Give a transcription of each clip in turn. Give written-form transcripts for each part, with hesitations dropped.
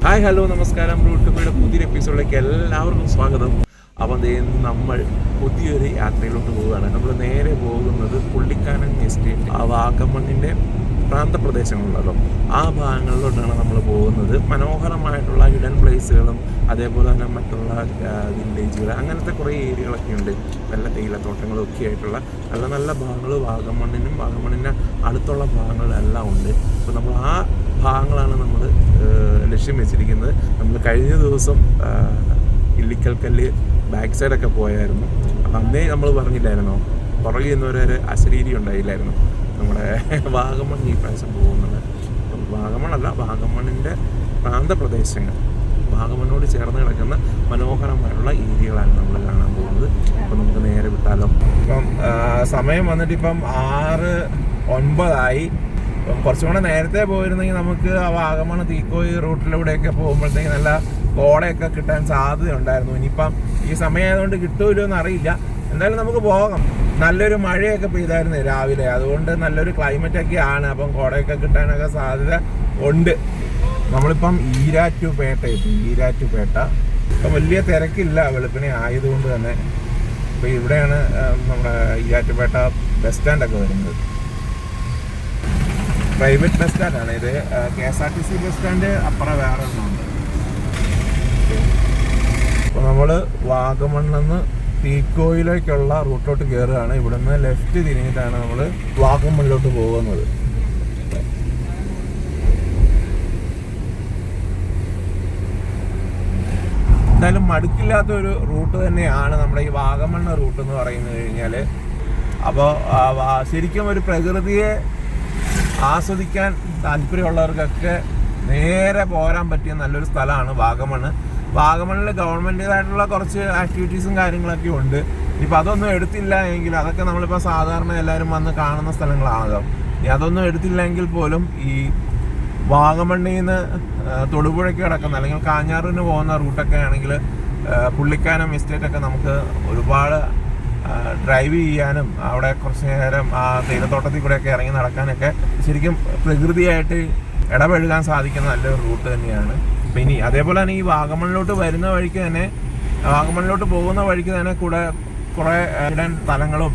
Hi hello നമസ്കാരം. Root ബിയുടെ പുതിയൊരു എപ്പിസോഡിലേക്ക് എല്ലാവർക്കും സ്വാഗതം. അപ്പം നമ്മൾ പുതിയൊരു യാത്രയിലോട്ട് പോവുകയാണ്. നമ്മൾ നേരെ പോകുന്നത് പുള്ളിക്കാനം എസ്റ്റേറ്റ്, ആ വാഗമണ്ണിൻ്റെ പ്രാന്തപ്രദേശങ്ങളുണ്ടല്ലോ, ആ ഭാഗങ്ങളിലോട്ടാണ് നമ്മൾ പോകുന്നത്. മനോഹരമായിട്ടുള്ള ഹിഡൻ പ്ലേസുകളും അതേപോലെ തന്നെ മറ്റുള്ള വില്ലേജുകൾ, അങ്ങനത്തെ കുറേ ഏരിയകളൊക്കെ ഉണ്ട്. നല്ല തേയിലത്തോട്ടങ്ങളും ഒക്കെ ആയിട്ടുള്ള നല്ല നല്ല ഭാഗങ്ങൾ വാഗമണ്ണിൻ്റെ അടുത്തുള്ള ഭാഗങ്ങളിലെല്ലാം ഉണ്ട്. അപ്പോൾ നമ്മൾ ആ ഭാഗങ്ങളാണ് നമ്മൾ ലക്ഷ്യം വെച്ചിരിക്കുന്നത്. നമ്മൾ കഴിഞ്ഞ ദിവസം ഇല്ലിക്കൽക്കല്ല് ബാക്ക് സൈഡൊക്കെ പോയായിരുന്നു. അപ്പം അന്നേ നമ്മൾ പറഞ്ഞില്ലായിരുന്നോ, പുറകിൽ നിന്നൊരു അശരീരി ഉണ്ടായില്ലായിരുന്നു. നമ്മുടെ വാഗമൺ ഈ പ്രാവശ്യം പോകുന്നത് വാഗമണ്ണല്ല, വാഗമണ്ണിൻ്റെ പ്രാന്തപ്രദേശങ്ങൾ, വാഗമണ്ണോട് ചേർന്ന് കിടക്കുന്ന മനോഹരമായിട്ടുള്ള ഏരിയകളാണ് നമ്മൾ കാണാൻ പോകുന്നത്. അപ്പം നമുക്ക് നേരെ വിട്ടാലോ. ഇപ്പം സമയം വന്നിട്ട് ഇപ്പം 6:09. ഇപ്പം കുറച്ചുകൂടെ നേരത്തെ പോയിരുന്നെങ്കിൽ നമുക്ക് ആ വാഗമൺ തീക്കോയി റൂട്ടിലൂടെയൊക്കെ പോകുമ്പോഴത്തേക്ക് നല്ല കോടയൊക്കെ കിട്ടാൻ സാധ്യതയുണ്ടായിരുന്നു. ഇനിയിപ്പം ഈ സമയമായതുകൊണ്ട് കിട്ടുമല്ലോ എന്ന് അറിയില്ല. എന്തായാലും നമുക്ക് പോകാം. നല്ലൊരു മഴയൊക്കെ പെയ്തായിരുന്നു രാവിലെ, അതുകൊണ്ട് നല്ലൊരു ക്ലൈമറ്റൊക്കെയാണ്. അപ്പം കോടയൊക്കെ കിട്ടാനൊക്കെ സാധ്യത ഉണ്ട്. നമ്മളിപ്പം ഈരാറ്റുപേട്ട എത്തി. ഈരാറ്റുപേട്ട ഇപ്പം വലിയ തിരക്കില്ല, വെളുപ്പിനെ ആയതുകൊണ്ട് തന്നെ. ഇപ്പം ഇവിടെയാണ് നമ്മുടെ ഈരാറ്റുപേട്ട ബസ് സ്റ്റാൻഡൊക്കെ വരുന്നത്. പ്രൈവറ്റ് ബസ് സ്റ്റാൻഡാണ് ഇത്. KSRTC ബസ് സ്റ്റാൻഡ് അപ്പുറം വേറെ ഒന്നുണ്ട്. അപ്പോൾ നമ്മൾ വാഗമണ്ണിന്ന് തീക്കോയിലേക്കുള്ള റൂട്ടിലോട്ട് കയറുകയാണ്. ഇവിടുന്ന് ലെഫ്റ്റ് തിരിഞ്ഞിട്ടാണ് നമ്മൾ വാഗമണ്ണിലോട്ട് പോകുന്നത്. എന്തായാലും മടുക്കില്ലാത്തൊരു റൂട്ട് തന്നെയാണ് നമ്മുടെ ഈ വാഗമണ്ണ് റൂട്ട് എന്ന് പറയുന്നത് കഴിഞ്ഞാൽ. അപ്പോൾ ശരിക്കും ഒരു പ്രകൃതിയെ ആസ്വദിക്കാൻ താല്പര്യമുള്ളവർക്കൊക്കെ നേരെ പോരാൻ പറ്റിയ നല്ലൊരു സ്ഥലമാണ് വാഗമണ്ണ്. വാഗമണ്ണിൽ ഗവൺമെൻറ്റേതായിട്ടുള്ള കുറച്ച് ആക്ടിവിറ്റീസും കാര്യങ്ങളൊക്കെ ഉണ്ട്. ഇപ്പം അതൊന്നും എടുത്തില്ല എങ്കിൽ, അതൊക്കെ നമ്മളിപ്പോൾ സാധാരണ എല്ലാവരും വന്ന് കാണുന്ന സ്ഥലങ്ങളാണല്ലോ. അതൊന്നും എടുത്തില്ലെങ്കിൽ പോലും ഈ വാഗമണ്ണിൽ നിന്ന് തൊടുപുഴയ്ക്ക് കിടക്കുന്ന അല്ലെങ്കിൽ കാഞ്ഞാറിന് പോകുന്ന റൂട്ടൊക്കെ ആണെങ്കിൽ പുള്ളിക്കാനം എസ്റ്റേറ്റൊക്കെ നമുക്ക് ഒരുപാട് ഡ്രൈവ് ചെയ്യാനും അവിടെ കുറച്ച് നേരം ആ തേയിലത്തോട്ടത്തിൽ കൂടെയൊക്കെ ഇറങ്ങി നടക്കാനൊക്കെ ശരിക്കും പ്രകൃതിയായിട്ട് ഇടപഴകാൻ സാധിക്കുന്ന നല്ലൊരു റൂട്ട് തന്നെയാണ്. അപ്പം ഇനി അതേപോലെ തന്നെ ഈ വാഗമണ്ണിലോട്ട് വരുന്ന വഴിക്ക് തന്നെ, വാഗമണ്ണിലോട്ട് പോകുന്ന വഴിക്ക് തന്നെ കുറേ ഹിഡൻ സ്ഥലങ്ങളും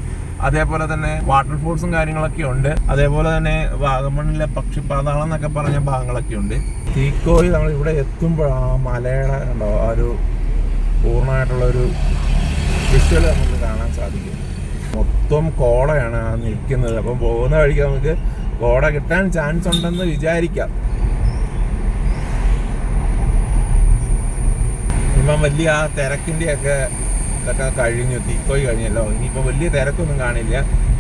അതേപോലെ തന്നെ വാട്ടർഫോൾസും കാര്യങ്ങളൊക്കെ ഉണ്ട്. അതേപോലെ തന്നെ വാഗമണ്ണിലെ പക്ഷിപ്പാതാളം എന്നൊക്കെ പറഞ്ഞ ഭാഗങ്ങളൊക്കെ ഉണ്ട്. തീക്കോയി നമ്മൾ ഇവിടെ എത്തുമ്പോൾ ആ മലയുടെ ഉണ്ടോ ആ ഒരു പൂർണ്ണമായിട്ടുള്ളൊരു വിഷ്വൽ നമുക്ക് കാണാൻ സാധിക്കും. മൊത്തം കോടയാണ് നിൽക്കുന്നത്. അപ്പം പോകുന്ന വഴിക്ക് നമുക്ക് കോട കിട്ടാൻ ചാൻസ് ഉണ്ടെന്ന് വിചാരിക്കാം. ഇപ്പം വലിയ ആ തിരക്കിൻ്റെയൊക്കെ ഇതൊക്കെ കഴിഞ്ഞു, തീക്കോയി കഴിഞ്ഞല്ലോ. ഇനിയിപ്പോൾ വലിയ തിരക്കൊന്നും കാണില്ല.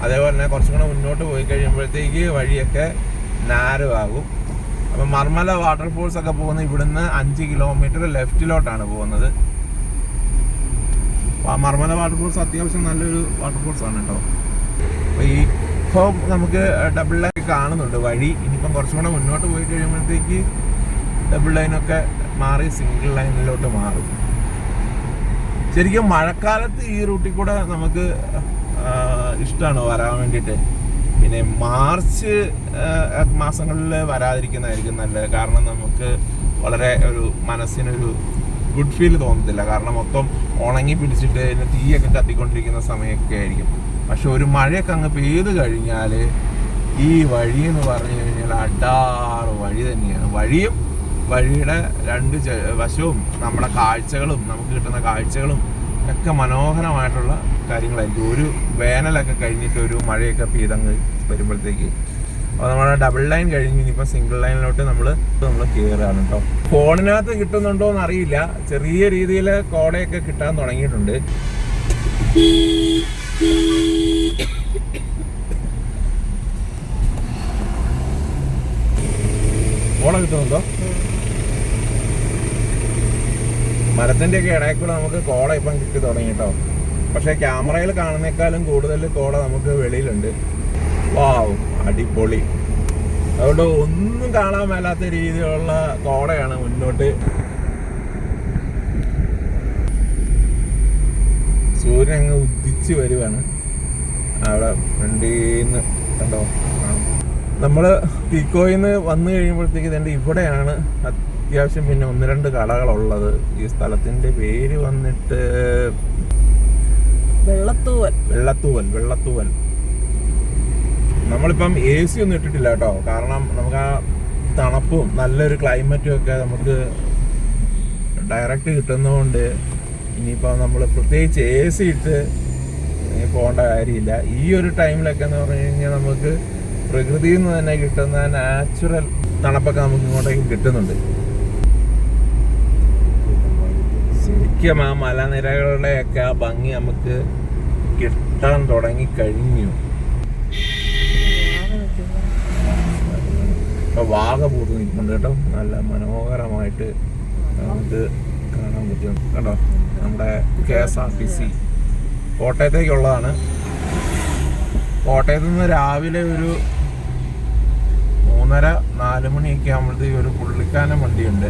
അതേപോലെ തന്നെ കുറച്ചും കൂടെ മുന്നോട്ട് പോയി കഴിയുമ്പോഴത്തേക്ക് വഴിയൊക്കെ നാരമാകും. അപ്പം മർമല വാട്ടർഫോൾസ് ഒക്കെ പോകുന്നത് ഇവിടുന്ന് 5 കിലോമീറ്റർ ലെഫ്റ്റിലോട്ടാണ് പോകുന്നത്. മർമല വാട്ടർഫോൾസ് അത്യാവശ്യം നല്ലൊരു വാട്ടർഫോൾസ് ആണ് കേട്ടോ. അപ്പോൾ ഇപ്പോൾ നമുക്ക് ഡബിൾ ലൈൻ കാണുന്നുണ്ട് വഴി. ഇനിയിപ്പം കുറച്ചും കൂടെ മുന്നോട്ട് പോയി കഴിയുമ്പോഴത്തേക്ക് ഡബിൾ ലൈനൊക്കെ മാറി സിംഗിൾ ലൈനിലോട്ട് മാറും. ശരിക്കും മഴക്കാലത്ത് ഈ റൂട്ടിൽ കൂടെ നമുക്ക് ഇഷ്ടമാണ് വരാൻ വേണ്ടിയിട്ട്. പിന്നെ മാർച്ച് മാസങ്ങളിൽ വരാതിരിക്കുന്നതായിരിക്കും നല്ലത്. കാരണം നമുക്ക് വളരെ ഒരു മനസ്സിനൊരു ഗുഡ് ഫീൽ തോന്നത്തില്ല. കാരണം മൊത്തം ഉണങ്ങി പിടിച്ചിട്ട് തീയൊക്കെ കത്തിക്കൊണ്ടിരിക്കുന്ന സമയമൊക്കെ ആയിരിക്കും. പക്ഷെ ഒരു മഴയൊക്കെ അങ്ങ് പെയ്ത് കഴിഞ്ഞാൽ ഈ വഴി എന്ന് പറഞ്ഞു കഴിഞ്ഞാൽ അടാറ് വഴി തന്നെയാണ്. വഴിയും വഴിയുടെ രണ്ട് വശവും നമ്മുടെ കാഴ്ചകളും, നമുക്ക് കിട്ടുന്ന കാഴ്ചകളും ഒക്കെ മനോഹരമായിട്ടുള്ള കാര്യങ്ങളായിരിക്കും. ഒരു വേനലൊക്കെ കഴിഞ്ഞിട്ട് ഒരു മഴയൊക്കെ പെയ്തങ്ങ് വരുമ്പോഴത്തേക്ക്. അപ്പോൾ നമ്മുടെ ഡബിൾ ലൈൻ കഴിഞ്ഞ് ഇനിയിപ്പോൾ സിംഗിൾ ലൈനിലോട്ട് നമ്മൾ കയറുകയാണ് കേട്ടോ. ഫോണിനകത്ത് കിട്ടുന്നുണ്ടോ എന്ന് അറിയില്ല. ചെറിയ രീതിയിൽ കോടയൊക്കെ കിട്ടാൻ തുടങ്ങിയിട്ടുണ്ട്. കോട കിട്ടുന്നുണ്ടോ? മരത്തിൻ്റെ ഒക്കെ ഇടയിൽ കൂടെ നമുക്ക് കോട ഇപ്പം കിട്ടി തുടങ്ങി കേട്ടോ. പക്ഷേ ക്യാമറയിൽ കാണുന്നേക്കാളും കൂടുതൽ കോട നമുക്ക് വെളിയിലുണ്ട്. വാവ്, അടിപൊളി. അതുകൊണ്ട് ഒന്നും കാണാൻ മേലാത്ത രീതിയിലുള്ള കോടയാണ് മുന്നോട്ട്. സൂര്യൻ അങ്ങ് ഉദിച്ച് വരുവാണ്. അവിടെ ഫ്രണ്ടിൽ നിന്ന് കണ്ടോ, നമ്മൾ പീക്കോയിൽ നിന്ന് വന്നു കഴിയുമ്പോഴത്തേക്ക് ഇതിൻ്റെ ഇവിടെയാണ് അത്യാവശ്യം പിന്നെ 1-2 കടകളുള്ളത്. ഈ സ്ഥലത്തിൻ്റെ പേര് വന്നിട്ട് വെള്ളത്തൂവൽ. നമ്മളിപ്പം AC ഒന്നും ഇട്ടിട്ടില്ല കേട്ടോ, കാരണം നമുക്ക് ആ തണുപ്പും നല്ലൊരു ക്ലൈമറ്റും ഒക്കെ നമുക്ക് ഡയറക്റ്റ് കിട്ടുന്നതുകൊണ്ട് ഇനിയിപ്പോൾ നമ്മൾ പ്രത്യേകിച്ച് AC ഇട്ട് പോകേണ്ട കാര്യമില്ല. ഈ ഒരു ടൈമിലൊക്കെ എന്ന് പറഞ്ഞു കഴിഞ്ഞാൽ നമുക്ക് പ്രകൃതിയിൽ നിന്ന് തന്നെ കിട്ടുന്ന നാച്ചുറൽ തണുപ്പൊക്കെ നമുക്ക് ഇങ്ങോട്ടേക്ക് കിട്ടുന്നുണ്ട്. ശരിക്കും ആ മലനിരകളുടെയൊക്കെ ആ ഭംഗി നമുക്ക് കിട്ടാൻ തുടങ്ങി കഴിഞ്ഞു. ഇപ്പോൾ വാഗ പൂത്ത് നിൽക്കുന്നുണ്ട് കേട്ടോ, നല്ല മനോഹരമായിട്ട് നമുക്ക് കാണാൻ പറ്റും കേട്ടോ. നമ്മുടെ KSRTC കോട്ടയത്തേക്കുള്ളതാണ്. കോട്ടയത്ത് നിന്ന് രാവിലെ ഒരു 3:30-4 മണിയൊക്കെ ആകുമ്പോഴത്തേക്ക് ഒരു പുള്ളിക്കാനം വണ്ടിയുണ്ട്.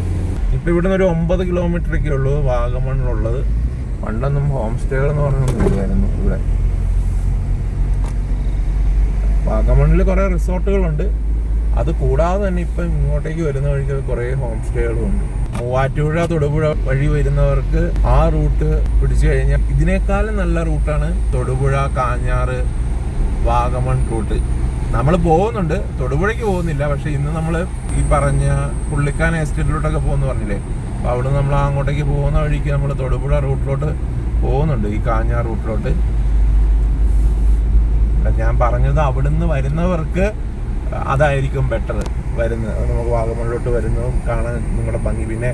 ഇപ്പം ഇവിടുന്ന് ഒരു 9 കിലോമീറ്ററൊക്കെ ഉള്ളൂ വാഗമണ്ണിലുള്ളത്. പണ്ടൊന്നും ഹോം സ്റ്റേകൾ എന്ന് പറഞ്ഞൊന്നും ഇല്ലായിരുന്നു ഇവിടെ. വാഗമണ്ണിൽ കുറേ റിസോർട്ടുകളുണ്ട്. അത് കൂടാതെ തന്നെ ഇപ്പം ഇങ്ങോട്ടേക്ക് വരുന്ന വഴിക്ക് കുറേ ഹോം സ്റ്റേകളും ഉണ്ട്. മൂവാറ്റുപുഴ തൊടുപുഴ വഴി വരുന്നവർക്ക് ആ റൂട്ട് പിടിച്ചു കഴിഞ്ഞാൽ ഇതിനേക്കാളും നല്ല റൂട്ടാണ് തൊടുപുഴ, കാഞ്ഞാറ്, വാഗമൺ റൂട്ട്. നമ്മൾ പോകുന്നുണ്ട്, തൊടുപുഴയ്ക്ക് പോകുന്നില്ല. പക്ഷെ ഇന്ന് നമ്മൾ ഈ പറഞ്ഞ പുള്ളിക്കാനം എസ്റ്റേറ്റിലോട്ടൊക്കെ പോകുന്നു പറഞ്ഞില്ലേ, അപ്പോൾ അവിടെ നമ്മൾ അങ്ങോട്ടേക്ക് പോകുന്ന വഴിക്ക് നമ്മൾ തൊടുപുഴ റൂട്ടിലോട്ട് പോകുന്നുണ്ട്, ഈ കാഞ്ഞാർ റൂട്ടിലോട്ട്. ഞാൻ പറഞ്ഞത് അവിടുന്ന് വരുന്നവർക്ക് അതായിരിക്കും ബെറ്റർ. നമുക്ക് വാഗമണിലോട്ട് വരുന്നതും കാണാൻ നിങ്ങളുടെ ഭംഗി. പിന്നെ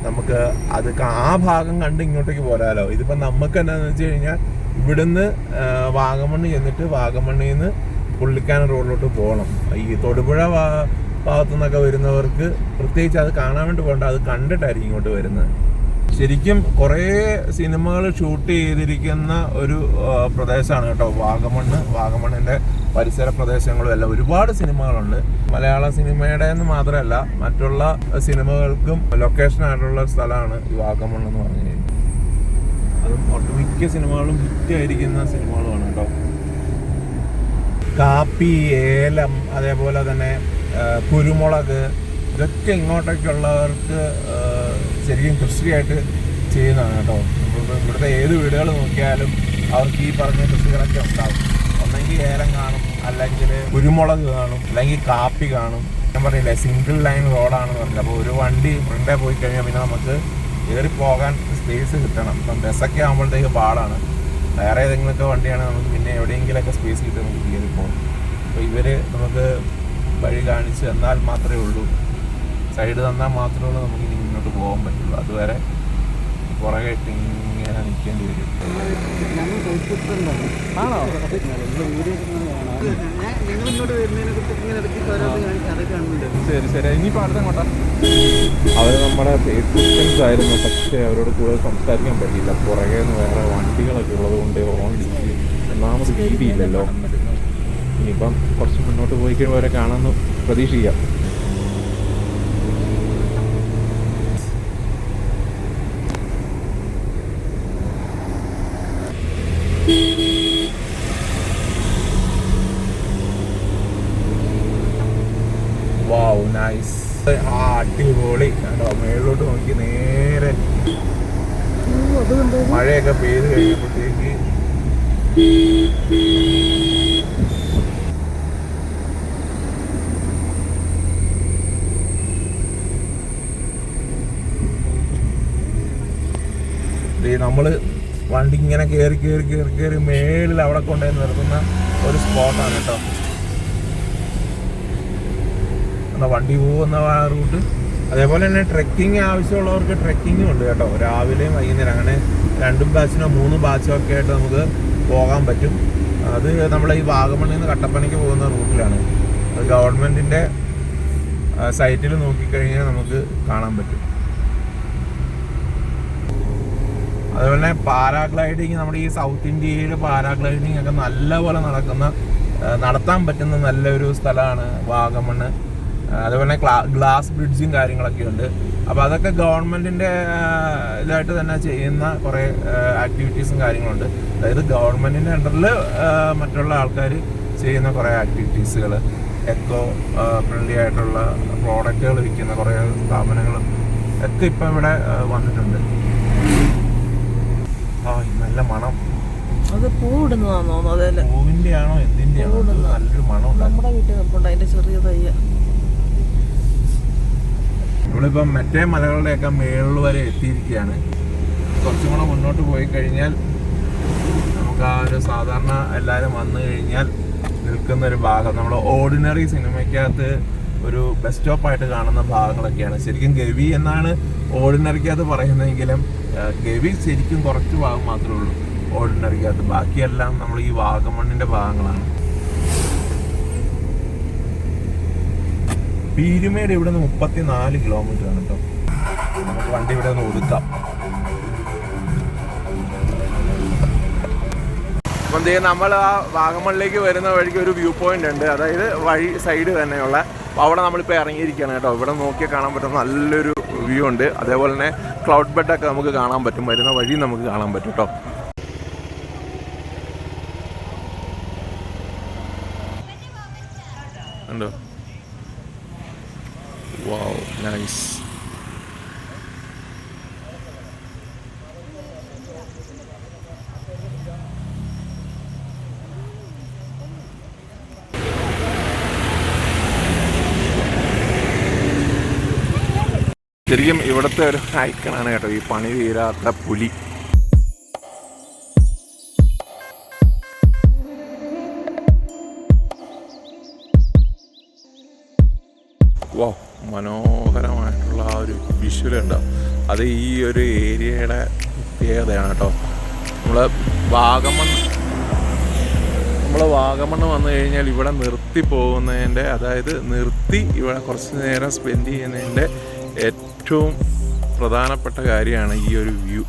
നമുക്ക് അത് ആ ഭാഗം കണ്ട് ഇങ്ങോട്ടേക്ക് പോരാലോ. ഇതിപ്പോൾ നമുക്ക് എന്താണെന്ന് വെച്ച് കഴിഞ്ഞാൽ ഇവിടുന്ന് വാഗമണ്ണ് ചെന്നിട്ട് വാഗമണ്ണിൽ നിന്ന് പുള്ളിക്കാനം റോഡിലോട്ട് പോകണം. ഈ തൊടുപുഴ ഭാഗത്തു നിന്നൊക്കെ വരുന്നവർക്ക് പ്രത്യേകിച്ച് അത് കാണാൻ വേണ്ടി പോകണ്ട, അത് കണ്ടിട്ടായിരിക്കും ഇങ്ങോട്ട് വരുന്നത്. ശരിക്കും കുറേ സിനിമകൾ ഷൂട്ട് ചെയ്തിരിക്കുന്ന ഒരു പ്രദേശമാണ് കേട്ടോ വാഗമണ്ണിൻ്റെ പരിസര പ്രദേശങ്ങളും എല്ലാം ഒരുപാട് സിനിമകളുണ്ട്. മലയാള സിനിമയുടെ എന്ന് മാത്രമല്ല മറ്റുള്ള സിനിമകൾക്കും ലൊക്കേഷനായിട്ടുള്ള സ്ഥലമാണ് ഈ വാഗമൺ എന്ന് പറഞ്ഞു കഴിഞ്ഞാൽ. അതും ഒട്ടുമിക്ക സിനിമകളും ഹിറ്റായിരിക്കുന്ന സിനിമകളുമാണ് കേട്ടോ. കാപ്പി, ഏലം, അതേപോലെ തന്നെ കുരുമുളക്, ഇതൊക്കെ ഇങ്ങോട്ടേക്കുള്ളവർക്ക് ശരിക്കും കൃഷിയായിട്ട് ചെയ്യുന്നതാണ് കേട്ടോ. ഇവിടുത്തെ ഏത് വീടുകൾ നോക്കിയാലും അവർക്ക് ഈ പറഞ്ഞ കൃഷികളൊക്കെ ഉണ്ടാവും. ഒന്നെങ്കിൽ ഏലം കാണും, അല്ലെങ്കിൽ കുരുമുളക് കാണും, അല്ലെങ്കിൽ കാപ്പി കാണും. ഞാൻ പറഞ്ഞില്ലേ സിംഗിൾ ലൈൻ റോഡാണെന്ന് പറഞ്ഞത്. അപ്പോൾ ഒരു വണ്ടി ഫ്രണ്ടേ പോയി കഴിഞ്ഞാൽ പിന്നെ നമുക്ക് കയറി പോകാൻ സ്പേസ് കിട്ടണം. ഇപ്പം ബസ്സൊക്കെ ആകുമ്പോഴത്തേക്ക് പാടാണ്. വേറെ ഏതെങ്കിലുമൊക്കെ വണ്ടിയാണ് നമുക്ക് പിന്നെ എവിടെയെങ്കിലുമൊക്കെ സ്പേസ് കിട്ടും, നമുക്ക് കയറി പോകും. അപ്പോൾ ഇവർ നമുക്ക് വഴി കാണിച്ച് തന്നാൽ മാത്രമേ ഉള്ളൂ, സൈഡ് തന്നാൽ മാത്രമേ ഉള്ളൂ നമുക്ക് ഇനി മുന്നോട്ട് പോകാൻ പറ്റുള്ളൂ. അതുവരെ പുറകെ ഇങ്ങനെ നിൽക്കേണ്ടി വരും. ആണോ? ശരി. ഇനിയിപ്പോൾ അടുത്തങ്ങോട്ടാ? അവർ നമ്മുടെ ഫേസ്ബുക്ക് ഫ്രണ്ട്സ് ആയിരുന്നു, പക്ഷേ അവരോട് കൂടുതൽ സംസാരിക്കാൻ പറ്റിയില്ല. പുറകെ നിന്ന് വേറെ വണ്ടികളൊക്കെ ഉള്ളത് കൊണ്ട് ഓൺ ഡിച്ച് ഒന്നാമത് വീതിയില്ലല്ലോ. ഇനിയിപ്പം കുറച്ച് മുന്നോട്ട് പോയി കഴിയുമ്പോൾ അവരെ കാണാമെന്ന് പ്രതീക്ഷിക്കാം. വാവ്, നൈസ്. അടിപൊളി കേട്ടോ. മേളിലോട്ട് നോക്കി നേരെ മഴയൊക്കെ പെയ്ത് കഴിയുമ്പോഴത്തേക്ക് നമ്മൾ വണ്ടി ഇങ്ങനെ കയറി മേളിൽ അവിടെ കൊണ്ടുപോയി നിർത്തുന്ന ഒരു സ്പോട്ടാണ് കേട്ടോ. വണ്ടി പോകുന്ന റൂട്ട്. അതേപോലെ തന്നെ ട്രെക്കിങ് ആവശ്യമുള്ളവർക്ക് ട്രെക്കിങ്ങും ഉണ്ട് കേട്ടോ. രാവിലെയും വൈകുന്നേരം അങ്ങനെ 2 ബാച്ചിനോ 3 ബാച്ചോ ഒക്കെ ആയിട്ട് നമുക്ക് പോകാൻ പറ്റും. അത് നമ്മളെ ഈ വാഗമണ്ണിൽ നിന്ന് കട്ടപ്പനയ്ക്ക് പോകുന്ന റൂട്ടിലാണ്. അത് ഗവൺമെൻറ്റിൻ്റെ സൈറ്റിൽ നോക്കിക്കഴിഞ്ഞാൽ നമുക്ക് കാണാൻ പറ്റും. അതുപോലെ തന്നെ പാരാഗ്ലൈഡിങ്, നമ്മുടെ ഈ സൗത്ത് ഇന്ത്യയിൽ പാരാഗ്ലൈഡിങ് ഒക്കെ നല്ലപോലെ നടത്താൻ പറ്റുന്ന നല്ലൊരു സ്ഥലമാണ് വാഗമണ്ണ്. അതുപോലെ ഗ്ലാസ് ബ്രിഡ്ജും കാര്യങ്ങളൊക്കെ ഉണ്ട്. അപ്പോൾ അതൊക്കെ ഗവൺമെൻറ്റിൻ്റെ ഇതായിട്ട് തന്നെ ചെയ്യുന്ന കുറേ ആക്ടിവിറ്റീസും കാര്യങ്ങളുണ്ട്. അതായത് ഗവൺമെൻറ്റിൻ്റെ അണ്ടറിൽ മറ്റുള്ള ആൾക്കാർ ചെയ്യുന്ന കുറേ ആക്ടിവിറ്റീസുകൾ. എക്കോ ഫ്രണ്ട്ലി ആയിട്ടുള്ള പ്രോഡക്റ്റുകൾ വിൽക്കുന്ന കുറേ സ്ഥാപനങ്ങളും ഒക്കെ ഇപ്പം ഇവിടെ വന്നിട്ടുണ്ട്. ആ നല്ല മണം. അത് പൂവിടുന്നതാണോ? അതല്ലേ, പൂവിന്റെ ആണോ എന്തിന്റെ ആണോ? നല്ലൊരു മണം. നമ്മുടെ വീട്ടിൽ നിൽപ്പുണ്ട് അതിന്റെ ചെറിയ തയ്യ. നമ്മളിപ്പം മറ്റേ മലകളുടെയൊക്കെ മേളിൽ വരെ എത്തിയിരിക്കുകയാണ്. കുറച്ചും കൂടെ മുന്നോട്ട് പോയി കഴിഞ്ഞാൽ നമുക്ക് ആ ഒരു സാധാരണ എല്ലാവരും വന്നു കഴിഞ്ഞാൽ നിൽക്കുന്ന ഒരു ഭാഗം, നമ്മൾ ഓർഡിനറി സിനിമയ്ക്കകത്ത് ഒരു ബസ് സ്റ്റോപ്പായിട്ട് കാണുന്ന ഭാഗങ്ങളൊക്കെയാണ്. ശരിക്കും ഗവി എന്നാണ് ഓർഡിനറിക്കകത്ത് പറയുന്നതെങ്കിലും ഗവി ശരിക്കും കുറച്ച് ഭാഗം മാത്രമേ ഉള്ളൂ ഓർഡിനറിക്കകത്ത്. ബാക്കിയെല്ലാം നമ്മൾ ഈ വാഗമണ്ണിന്റെ ഭാഗങ്ങളാണ്. പീരുമേട് ഇവിടെ നിന്ന് 34 കിലോമീറ്റർ ആണ് കേട്ടോ. നമുക്ക് വണ്ടി ഇവിടെ ഒന്ന് ഒതുക്കാം. അപ്പം നമ്മൾ ആ വാഗമണിലേക്ക് വരുന്ന വഴിക്ക് ഒരു വ്യൂ പോയിന്റ് ഉണ്ട്, അതായത് വഴി സൈഡ് തന്നെയുള്ള. അപ്പോൾ അവിടെ നമ്മളിപ്പോൾ ഇറങ്ങിയിരിക്കുകയാണ് കേട്ടോ. ഇവിടെ നോക്കിയാൽ കാണാൻ പറ്റുന്ന നല്ലൊരു വ്യൂ ഉണ്ട്. അതേപോലെ തന്നെ ക്ലൗഡ് ബെഡൊക്കെ നമുക്ക് കാണാൻ പറ്റും, വരുന്ന വഴി നമുക്ക് കാണാൻ പറ്റും കേട്ടോ. ഉണ്ടോ? വാവ്, നൈസ്. ശരിക്കും ഇവിടുത്തെ ഒരു ഐക്കണാണ് കേട്ടോ ഈ പണി തീരാത്ത പുലി. വോ, മനോഹരമായിട്ടുള്ള ആ ഒരു വിഷ്വൽ ഉണ്ടാവും. അത് ഈ ഒരു ഏരിയയുടെ പ്രത്യേകതയാണ് കേട്ടോ. നമ്മൾ വാഗമണ്ണ് വന്നു കഴിഞ്ഞാൽ ഇവിടെ നിർത്തി പോകുന്നതിൻ്റെ, അതായത് നിർത്തി ഇവിടെ കുറച്ച് നേരം സ്പെൻഡ് ചെയ്യുന്നതിൻ്റെ ഏറ്റവും പ്രധാനപ്പെട്ട കാര്യമാണ് ഈ ഒരു വ്യൂ.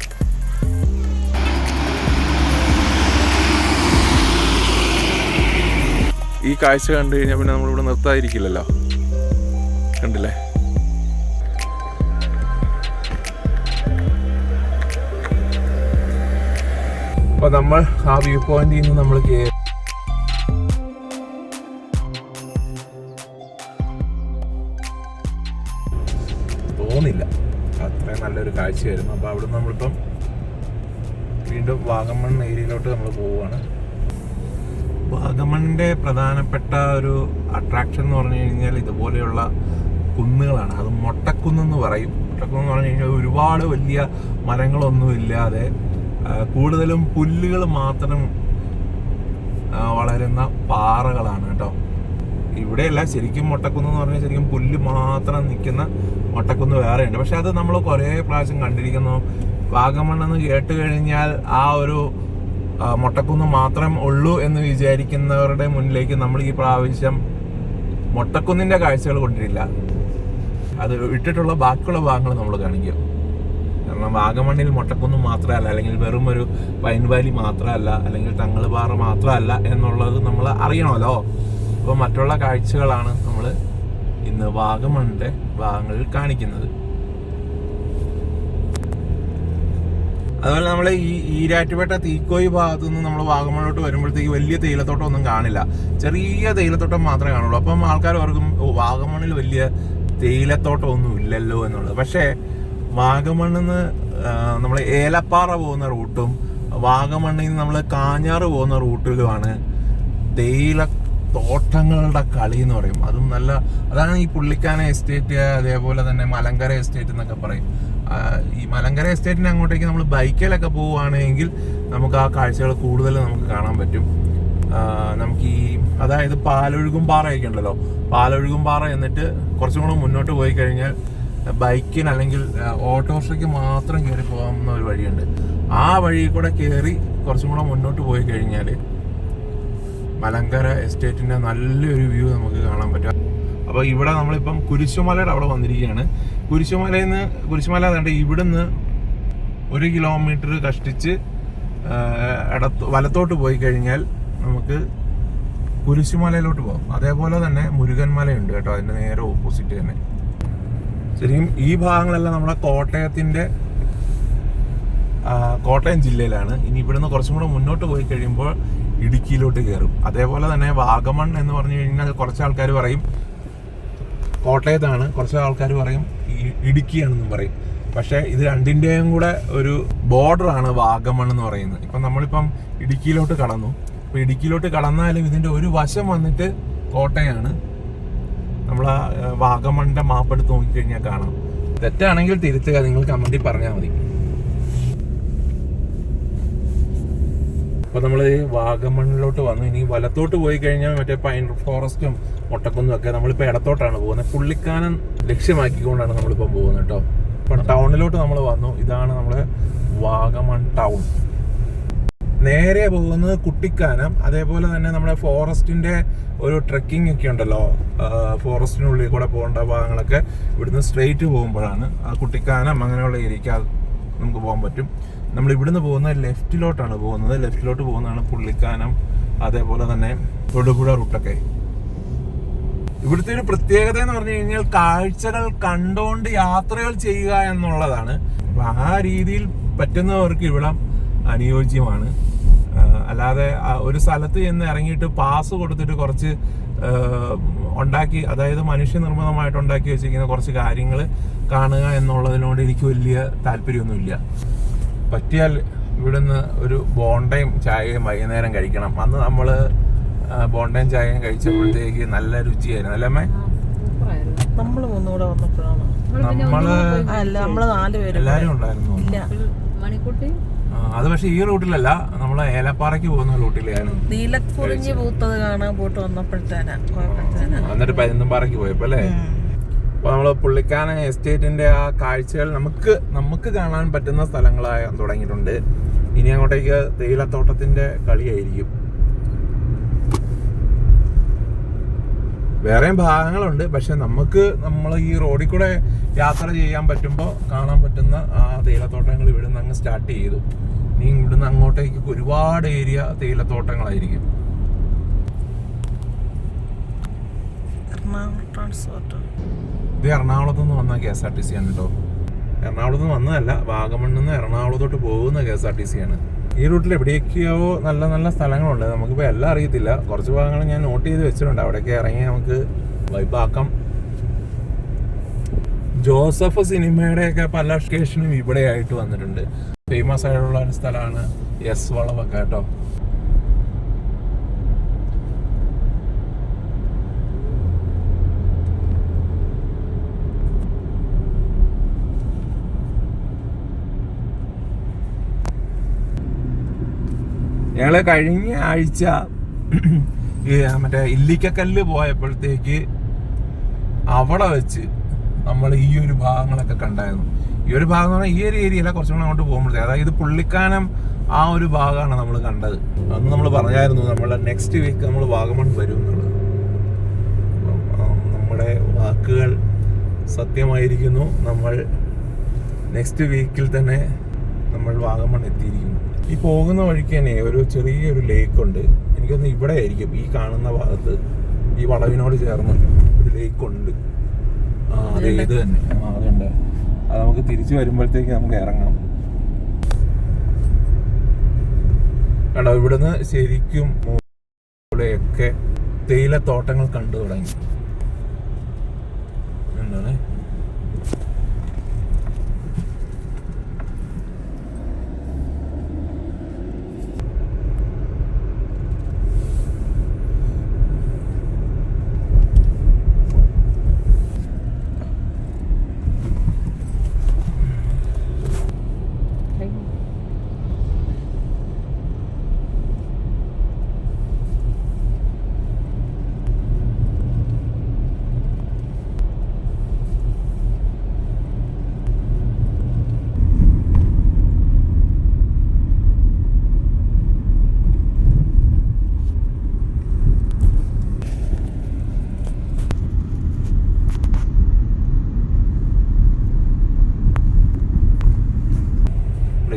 ഈ കാഴ്ച കണ്ടു കഴിഞ്ഞാൽ പിന്നെ നമ്മളിവിടെ നിർത്താതിരിക്കില്ലല്ലോ. കണ്ടില്ലേ? അപ്പൊ നമ്മൾ ആ വ്യൂ പോയിന്റിൽ നിന്ന് നമ്മൾ തോന്നില്ല, അത്രയും നല്ലൊരു കാഴ്ചയായിരുന്നു. അപ്പോൾ അവിടെ നമ്മളിപ്പം വീണ്ടും വാഗമൺ ഏരിയയിലോട്ട് നമ്മൾ പോവുകയാണ്. വാഗമണിൻ്റെ പ്രധാനപ്പെട്ട ഒരു അട്രാക്ഷൻ എന്ന് പറഞ്ഞു കഴിഞ്ഞാൽ ഇതുപോലെയുള്ള കുന്നുകളാണ്. അത് മൊട്ടക്കുന്നെന്ന് പറയും. മൊട്ടക്കുന്ന് പറഞ്ഞു കഴിഞ്ഞാൽ ഒരുപാട് വലിയ മരങ്ങളൊന്നും ഇല്ലാതെ കൂടുതലും പുല്ലുകൾ മാത്രം വളരുന്ന പാറകളാണ് കേട്ടോ. ഇവിടെയല്ല, ശരിക്കും മൊട്ടക്കുന്ന് എന്ന് പറഞ്ഞാൽ ശരിക്കും പുല്ല് മാത്രം നിൽക്കുന്ന മൊട്ടക്കുന്ന് വേറെയുണ്ട്. പക്ഷെ അത് നമ്മൾ കുറേ പ്രാവശ്യം കണ്ടിരിക്കുന്നു. വാഗമണ്ണെന്ന് കേട്ട് കഴിഞ്ഞാൽ ആ ഒരു മൊട്ടക്കുന്ന് മാത്രം ഉള്ളൂ എന്ന് വിചാരിക്കുന്നവരുടെ മുന്നിലേക്ക് നമ്മൾ ഈ പ്രാവശ്യം മൊട്ടക്കുന്നിൻ്റെ കാഴ്ചകൾ കൊണ്ടിരില്ല. അത് ഇട്ടിട്ടുള്ള ബാക്കിയുള്ള ഭാഗങ്ങൾ നമ്മൾ കാണിക്കും. കാരണം വാഗമണ്ണിൽ മൊട്ടക്കുന്ന് മാത്രമല്ല, അല്ലെങ്കിൽ വെറും ഒരു പൈൻ വാലി മാത്രമല്ല, അല്ലെങ്കിൽ തങ്ങൾപാറ മാത്രമല്ല എന്നുള്ളത് നമ്മൾ അറിയണമല്ലോ. അപ്പോൾ മറ്റുള്ള കാഴ്ചകളാണ് നമ്മൾ ഇന്ന് വാഗമണിൻ്റെ ഭാഗങ്ങളിൽ കാണിക്കുന്നത്. അതുപോലെ നമ്മൾ ഈ ഈരാറ്റുപേട്ട തീക്കോയി ഭാഗത്തു നിന്ന് നമ്മൾ വാഗമണിലോട്ട് വരുമ്പോഴത്തേക്ക് വലിയ തേയിലത്തോട്ടം ഒന്നും കാണില്ല, ചെറിയ തേയിലത്തോട്ടം മാത്രമേ കാണുള്ളൂ. അപ്പം ആൾക്കാർ ഓർക്കും വാഗമണിൽ വലിയ തേയിലത്തോട്ടം ഒന്നും ഇല്ലല്ലോ എന്നുള്ളത്. പക്ഷേ വാഗമണ്ണിൽ നിന്ന് നമ്മൾ ഏലപ്പാറ പോകുന്ന റൂട്ടും വാഗമണ്ണിൽ നിന്ന് നമ്മൾ കാഞ്ഞാറ് പോകുന്ന റൂട്ടിലുമാണ് തേയില തോട്ടങ്ങളുടെ കളി എന്ന് പറയും. അതും നല്ല, അതാണ് ഈ പുള്ളിക്കാന എസ്റ്റേറ്റ്, അതേപോലെ തന്നെ മലങ്കര എസ്റ്റേറ്റ് എന്നൊക്കെ പറയും. ഈ മലങ്കര എസ്റ്റേറ്റിന് അങ്ങോട്ടേക്ക് നമ്മൾ ബൈക്കിലൊക്കെ പോവുകയാണെങ്കിൽ നമുക്ക് ആ കാഴ്ചകൾ കൂടുതൽ നമുക്ക് കാണാൻ പറ്റും. നമുക്ക് ഈ അതായത് പാലൊഴുകും പാറയൊക്കെ ഉണ്ടല്ലോ, പാലൊഴുകും പാറ എന്നിട്ട് കുറച്ചും കൂടെ മുന്നോട്ട് പോയി കഴിഞ്ഞാൽ ബൈക്കിന് അല്ലെങ്കിൽ ഓട്ടോറിക്ഷയ്ക്ക് മാത്രം കയറി പോകാവുന്ന ഒരു വഴിയുണ്ട്. ആ വഴി കൂടെ കയറി കുറച്ചും കൂടെ മുന്നോട്ട് പോയി കഴിഞ്ഞാൽ മലങ്കര എസ്റ്റേറ്റിൻ്റെ നല്ലൊരു വ്യൂ നമുക്ക് കാണാൻ പറ്റും. അപ്പോൾ ഇവിടെ നമ്മളിപ്പം കുരിശുമലയുടെ അവിടെ വന്നിരിക്കുകയാണ്. കുരിശുമല കണ്ട് ഇവിടുന്ന് 1 കിലോമീറ്റർ കഷ്ടിച്ച് വലത്തോട്ട് പോയി കഴിഞ്ഞാൽ നമുക്ക് കുരിശുമലയിലോട്ട് പോകാം. അതേപോലെ തന്നെ മുരുകൻമലയുണ്ട് കേട്ടോ, അതിൻ്റെ നേരെ ഓപ്പോസിറ്റ് തന്നെ. ശരിക്കും ഈ ഭാഗങ്ങളെല്ലാം നമ്മുടെ കോട്ടയം ജില്ലയിലാണ്. ഇനി ഇവിടുന്ന് കുറച്ചും കൂടെ മുന്നോട്ട് പോയി കഴിയുമ്പോൾ ഇടുക്കിയിലോട്ട് കയറും. അതേപോലെ തന്നെ വാഗമൺ എന്ന് പറഞ്ഞു കഴിഞ്ഞാൽ കുറച്ച് ആൾക്കാർ പറയും കോട്ടയത്താണ്, കുറച്ച് ആൾക്കാർ പറയും ഇടുക്കിയാണെന്നും പറയും. പക്ഷേ ഇത് രണ്ടിൻ്റെയും കൂടെ ഒരു ബോർഡറാണ് വാഗമൺ എന്ന് പറയുന്നത്. ഇപ്പം നമ്മളിപ്പം ഇടുക്കിയിലോട്ട് കടന്നു. അപ്പോൾ ഇടുക്കിയിലോട്ട് കടന്നാലും ഇതിൻ്റെ ഒരു വശം വന്നിട്ട് കോട്ടയാണ്. നമ്മൾ ആ വാഗമണിൻ്റെ മാപ്പ് എടുത്ത് നോക്കിക്കഴിഞ്ഞാൽ കാണാം. തെറ്റാണെങ്കിൽ തിരുത്തുക, നിങ്ങൾ കമൻറ്റിൽ പറഞ്ഞാൽ മതി. അപ്പോൾ നമ്മൾ വാഗമണ്ണിലോട്ട് വന്നു. ഇനി വലത്തോട്ട് പോയി കഴിഞ്ഞാൽ മറ്റേ പൈൻ ഫോറസ്റ്റും മൊട്ടക്കുന്നും ഒക്കെ. നമ്മളിപ്പോൾ ഇടത്തോട്ടാണ് പോകുന്നത്. പുള്ളിക്കാനം ലക്ഷ്യമാക്കിക്കൊണ്ടാണ് നമ്മളിപ്പം പോകുന്നത് കേട്ടോ. ഇപ്പം ടൗണിലോട്ട് നമ്മൾ വന്നു. ഇതാണ് നമ്മുടെ വാഗമൺ ടൗൺ. നേരെ പോകുന്നത് കുട്ടിക്കാനം. അതേപോലെ തന്നെ നമ്മുടെ ഫോറസ്റ്റിൻ്റെ ഒരു ട്രെക്കിംഗ് ഒക്കെ ഉണ്ടല്ലോ, ഫോറസ്റ്റിനുള്ളിൽ കൂടെ പോകേണ്ട ഭാഗങ്ങളൊക്കെ ഇവിടുന്ന് സ്ട്രെയിറ്റ് പോകുമ്പോഴാണ് ആ കുട്ടിക്കാനം അങ്ങനെയുള്ള ഏരിയക്ക് നമുക്ക് പോകാൻ പറ്റും. നമ്മൾ ഇവിടുന്ന് പോകുന്നത് ലെഫ്റ്റിലോട്ടാണ് പോകുന്നത്. ലെഫ്റ്റിലോട്ട് പോകുന്നതാണ് പുള്ളിക്കാനം, അതേപോലെ തന്നെ തൊടുപുഴ റൂട്ടൊക്കെ. ഇവിടുത്തെ ഒരു പ്രത്യേകത എന്ന് പറഞ്ഞു കഴിഞ്ഞാൽ കാഴ്ചകൾ കണ്ടുകൊണ്ട് യാത്രകൾ ചെയ്യുക എന്നുള്ളതാണ്. അപ്പം ആ രീതിയിൽ പറ്റുന്നവർക്ക് ഇവിടം അനുയോജ്യമാണ്. അല്ലാതെ ഒരു സ്ഥലത്ത് ചെന്ന് ഇറങ്ങിയിട്ട് പാസ് കൊടുത്തിട്ട് കുറച്ച് ഉണ്ടാക്കി, അതായത് മനുഷ്യനിർമ്മിതമായിട്ട് ഉണ്ടാക്കി വെച്ചിരിക്കുന്ന കുറച്ച് കാര്യങ്ങൾ കാണുക എന്നുള്ളതിനോട് എനിക്ക് വലിയ താല്പര്യമൊന്നുമില്ല. പറ്റിയാൽ ഇവിടുന്ന് ഒരു ബോണ്ടയും ചായയും വൈകുന്നേരം കഴിക്കണം. അന്ന് നമ്മൾ ബോണ്ടയും ചായയും കഴിച്ചപ്പോഴത്തേക്ക് നല്ല രുചിയായിരുന്നു അല്ലേ അമ്മേ? നമ്മള് മൂന്നുകൂടെ വന്നപ്പോഴാണ്. നമ്മള് 4 പേര് എല്ലാരും ഉണ്ടായിരുന്നു. അത് പക്ഷെ ഈ റൂട്ടിലല്ല, നമ്മള് ഏലപ്പാറയ്ക്ക് പോകുന്ന റൂട്ടിലാണ്. നീലക്കുറിഞ്ഞ് പൂത്തത് കാണാൻ പോയിട്ട് വന്നപ്പോഴത്തേനാ. എന്നിട്ട് പരുന്തുംപാറയ്ക്ക് പോയപ്പോ അല്ലേ? അപ്പൊ നമ്മള് പുള്ളിക്കാനം എസ്റ്റേറ്റിന്റെ ആ കാഴ്ചകൾ നമുക്ക് കാണാൻ പറ്റുന്ന സ്ഥലങ്ങളായി തുടങ്ങിയിട്ടുണ്ട്. ഇനി അങ്ങോട്ടേക്ക് തേയിലത്തോട്ടത്തിന്റെ കളിയായിരിക്കും. വേറെയും ഭാഗങ്ങളുണ്ട്, പക്ഷെ നമ്മൾ ഈ റോഡിൽ കൂടെ യാത്ര ചെയ്യാൻ പറ്റുമ്പോൾ കാണാൻ പറ്റുന്ന ആ തേയിലത്തോട്ടങ്ങൾ ഇവിടുന്ന് അങ്ങ് സ്റ്റാർട്ട് ചെയ്തു. ഇനി ഇവിടുന്ന് അങ്ങോട്ടേക്ക് ഒരുപാട് ഏരിയ തേയിലത്തോട്ടങ്ങളായിരിക്കും. ഇത് എറണാകുളത്ത് നിന്ന് വന്ന KSRTC ആണ് കേട്ടോ. എറണാകുളത്ത് നിന്ന് വന്നതല്ല, വാഗമണ്ണിൽ നിന്ന് എറണാകുളത്തോട്ട് പോകുന്ന KSRTC ആണ്. ഈ റൂട്ടിൽ എവിടെയൊക്കെയോ നല്ല നല്ല സ്ഥലങ്ങളുണ്ട്. നമുക്കിപ്പോൾ എല്ലാം അറിയത്തില്ല. കുറച്ച് ഭാഗങ്ങൾ ഞാൻ നോട്ട് ചെയ്ത് വെച്ചിട്ടുണ്ട്. അവിടെയൊക്കെ ഇറങ്ങി നമുക്ക് വൈബാക്കാം. ജോസഫ് സിനിമയുടെയൊക്കെ പല ലൊക്കേഷനും ഇവിടെ ആയിട്ട് വന്നിട്ടുണ്ട്. ഫേമസ് ആയിട്ടുള്ള ഒരു സ്ഥലമാണ് എസ് വളവൊക്കെ കേട്ടോ. ഞങ്ങള് കഴിഞ്ഞ ആഴ്ച മറ്റേ ഇല്ലിക്കക്കല്ല് പോയപ്പോഴത്തേക്ക് അവിടെ വെച്ച് നമ്മൾ ഈ ഒരു ഭാഗങ്ങളൊക്കെ കണ്ടായിരുന്നു. ഈ ഒരു ഭാഗം എന്ന് പറഞ്ഞാൽ ഈ ഒരു ഏരിയയില കുറച്ചും കൂടെ അങ്ങോട്ട് പോകുമ്പോഴത്തേക്ക്, അതായത് പുള്ളിക്കാനം ആ ഒരു ഭാഗമാണ് നമ്മൾ കണ്ടത്. അന്ന് നമ്മൾ പറഞ്ഞായിരുന്നു നമ്മൾ നെക്സ്റ്റ് വീക്ക് നമ്മൾ വാഗമൺ വരും എന്നുള്ളത്. നമ്മുടെ വാക്കുകൾ സത്യമായിരിക്കുന്നു. നമ്മൾ നെക്സ്റ്റ് വീക്കിൽ തന്നെ നമ്മൾ വാഗമൺ എത്തിയിരിക്കുന്നു. ഈ പോകുന്ന വഴിക്ക് തന്നെ ഒരു ചെറിയൊരു ലേക്കുണ്ട്. എനിക്കൊന്ന് ഇവിടെ ആയിരിക്കും, ഈ കാണുന്ന ഭാഗത്ത് ഈ വളവിനോട് ചേർന്ന് ഒരു ലേക്കുണ്ട്. അതെ, ഇത് തന്നെ. അതുണ്ട്. അത് നമുക്ക് തിരിച്ചു വരുമ്പോഴത്തേക്ക് നമുക്ക് ഇറങ്ങാം. കണ്ടോ, ഇവിടുന്ന് ശരിക്കും ഇവിടെയൊക്കെ തേയിലത്തോട്ടങ്ങൾ കണ്ടു തുടങ്ങി. എന്താണ്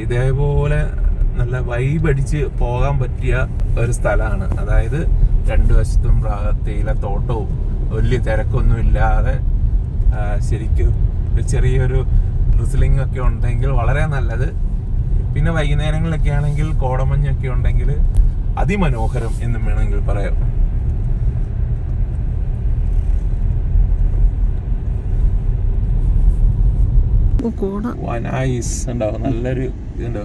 ഇതേപോലെ നല്ല വൈബ് അടിച്ച് പോകാൻ പറ്റിയ ഒരു സ്ഥലമാണ്. അതായത് രണ്ടു വശത്തും തേയിലത്തോട്ടവും വലിയ തിരക്കൊന്നും ഇല്ലാതെ ശരിക്കും ചെറിയൊരു ഡ്രിസിലിംഗ് ഒക്കെ ഉണ്ടെങ്കിൽ വളരെ നല്ലത്. പിന്നെ വൈകുന്നേരങ്ങളിലൊക്കെ ആണെങ്കിൽ കോടമഞ്ഞൊക്കെ ഉണ്ടെങ്കിൽ അതിമനോഹരം എന്നും വേണമെങ്കിൽ പറയാം. ഉണ്ടോ നല്ലൊരു ഇതുണ്ടോ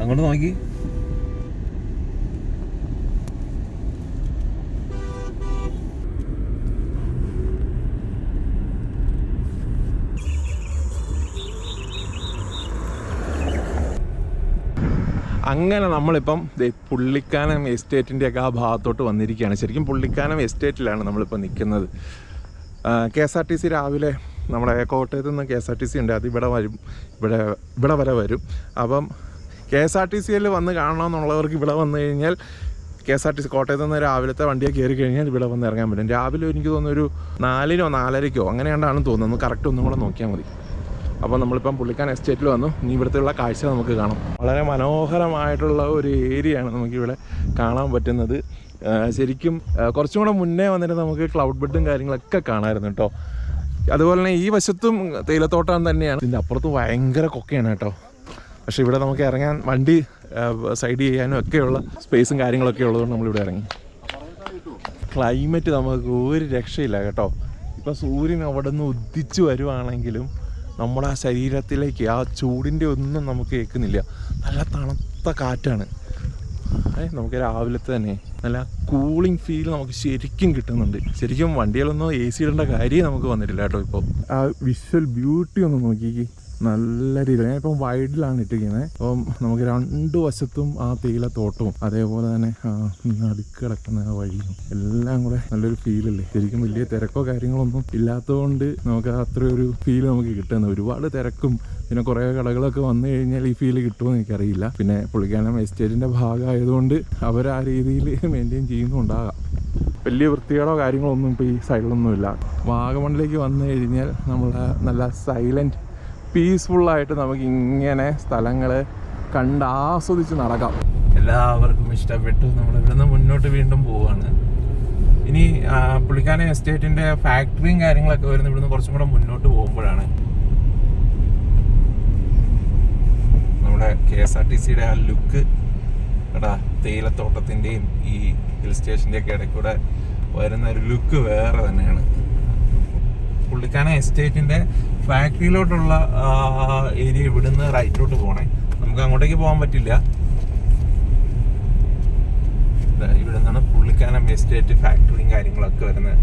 അങ്ങോട്ട് നോക്കി. അങ്ങനെ നമ്മളിപ്പം പുള്ളിക്കാനം എസ്റ്റേറ്റിൻ്റെ ഒക്കെ ആ ഭാഗത്തോട്ട് വന്നിരിക്കുകയാണ്. ശരിക്കും പുള്ളിക്കാനം എസ്റ്റേറ്റിലാണ് നമ്മളിപ്പോൾ നിൽക്കുന്നത്. KSRTC രാവിലെ നമ്മുടെ കോട്ടയത്ത് നിന്ന് KSRTC ഉണ്ട്, അത് ഇവിടെ വരും, ഇവിടെ വരെ വരും. അപ്പം KSRTCയിൽ വന്ന് കാണണമെന്നുള്ളവർക്ക് ഇവിടെ വന്നു കഴിഞ്ഞാൽ KSRTC കോട്ടയത്ത് നിന്ന് രാവിലത്തെ വണ്ടിയെ കയറി കഴിഞ്ഞാൽ ഇവിടെ വന്ന് ഇറങ്ങാൻ പറ്റും. രാവിലെ എനിക്ക് തോന്നുന്നു ഒരു 4-നോ 4:30-ക്കോ അങ്ങനെയാണ്ടാണെന്ന് തോന്നുന്നു, കറക്റ്റ് ഒന്നും കൂടെ നോക്കിയാൽ മതി. അപ്പോൾ നമ്മളിപ്പം പുള്ളിക്കാനം എസ്റ്റേറ്റിൽ വന്നു. ഇനി ഇവിടുത്തെയുള്ള കാഴ്ച നമുക്ക് കാണാം. വളരെ മനോഹരമായിട്ടുള്ള ഒരു ഏരിയയാണ് നമുക്കിവിടെ കാണാൻ പറ്റുന്നത്. ശരിക്കും കുറച്ചും കൂടെ മുന്നേ വന്നിട്ട് നമുക്ക് ക്ലൗഡ് ബെഡും കാര്യങ്ങളൊക്കെ കാണാമായിരുന്നു കേട്ടോ. അതുപോലെ തന്നെ ഈ വശത്തും തേയിലത്തോട്ടം തന്നെയാണ്. ഇതിൻ്റെ അപ്പുറത്ത് ഭയങ്കര കൊക്കയാണ് കേട്ടോ. പക്ഷേ ഇവിടെ നമുക്ക് ഇറങ്ങാൻ വണ്ടി സൈഡ് ചെയ്യാനും ഒക്കെയുള്ള സ്പേസും കാര്യങ്ങളൊക്കെ ഉള്ളതുകൊണ്ട് നമ്മളിവിടെ ഇറങ്ങി. ക്ലൈമറ്റ് നമുക്ക് ഒരു രക്ഷയില്ല കേട്ടോ. ഇപ്പം സൂര്യൻ അവിടെ നിന്ന് ഉദിച്ചു വരുവാണെങ്കിലും നമ്മുടെ ആ ശരീരത്തിലേക്ക് ആ ചൂടിൻ്റെ ഒന്നും നമുക്ക് കേൾക്കുന്നില്ല. നല്ല തണുത്ത കാറ്റാണ്. നമുക്ക് രാവിലത്തെ തന്നെ നല്ല കൂളിംഗ് ഫീൽ നമുക്ക് ശരിക്കും കിട്ടുന്നുണ്ട്. ശരിക്കും വണ്ടികളൊന്നും AC ഇടേണ്ട കാര്യം നമുക്ക് വന്നിട്ടില്ല കേട്ടോ. ഇപ്പോൾ ആ വിഷ്വൽ ബ്യൂട്ടി ഒന്ന് നോക്കിക്കേ, നല്ല രീതിയിൽ. ഞാനിപ്പം വൈഡിലാണ് ഇട്ടിരിക്കുന്നത്. അപ്പം നമുക്ക് 2 വശത്തും ആ തേയിലത്തോട്ടവും അതേപോലെ തന്നെ നടുക്കിടക്കുന്ന ആ വഴിയും എല്ലാം കൂടെ നല്ലൊരു ഫീലല്ലേ. ശരിക്കും വലിയ തിരക്കോ കാര്യങ്ങളൊന്നും ഇല്ലാത്തതുകൊണ്ട് നമുക്ക് അത്രയൊരു ഫീൽ നമുക്ക് കിട്ടുന്നത്. ഒരുപാട് തിരക്കും പിന്നെ കുറേ കടകളൊക്കെ വന്നു കഴിഞ്ഞാൽ ഈ ഫീൽ കിട്ടുമെന്ന് എനിക്കറിയില്ല. പിന്നെ പുള്ളിക്കാനം എസ്റ്റേറ്റിൻ്റെ ഭാഗമായതുകൊണ്ട് അവർ ആ രീതിയിൽ മെയിൻറ്റെയിൻ ചെയ്യുന്നുണ്ടാകാം. വലിയ വൃത്തികേടോ കാര്യങ്ങളോ ഒന്നും ഇപ്പോൾ ഈ സൈഡിലൊന്നുമില്ല. വാഗമണിലേക്ക് വന്നു കഴിഞ്ഞാൽ നമ്മൾ നല്ല സൈലൻറ്റ് പീസ്ഫുള്ളായിട്ട് നമുക്ക് ഇങ്ങനെ സ്ഥലങ്ങൾ കണ്ട് ആസ്വദിച്ച് നടക്കാം. എല്ലാവർക്കും ഇഷ്ടപ്പെട്ടു. നമ്മൾ ഇവിടുന്ന് മുന്നോട്ട് വീണ്ടും പോവുകയാണ്. ഇനി പുള്ളിക്കാനം എസ്റ്റേറ്റിൻ്റെ ഫാക്ടറിയും കാര്യങ്ങളൊക്കെ വരുന്നത് ഇവിടുന്ന് കുറച്ചും കൂടെ മുന്നോട്ട് പോകുമ്പോഴാണ്. നമ്മുടെ KSRTCയുടെ ആ ലുക്ക് എടാ, തേയിലത്തോട്ടത്തിൻ്റെയും ഈ ഹിൽ സ്റ്റേഷൻ്റെയൊക്കെ ഇടയ്ക്കൂടെ വരുന്ന ഒരു ലുക്ക് വേറെ തന്നെയാണ്. പുള്ളിക്കാനം എസ്റ്റേറ്റിൻ്റെ ഫാക്ടറിയിലോട്ടുള്ള ഏരിയ ഇവിടുന്ന് റൈറ്റിലോട്ട് പോകണേ. നമുക്ക് അങ്ങോട്ടേക്ക് പോകാൻ പറ്റില്ല. ഇവിടെ നിന്നാണ് പുള്ളിക്കാനം എസ്റ്റേറ്റ് ഫാക്ടറിയും കാര്യങ്ങളൊക്കെ വരുന്നത്.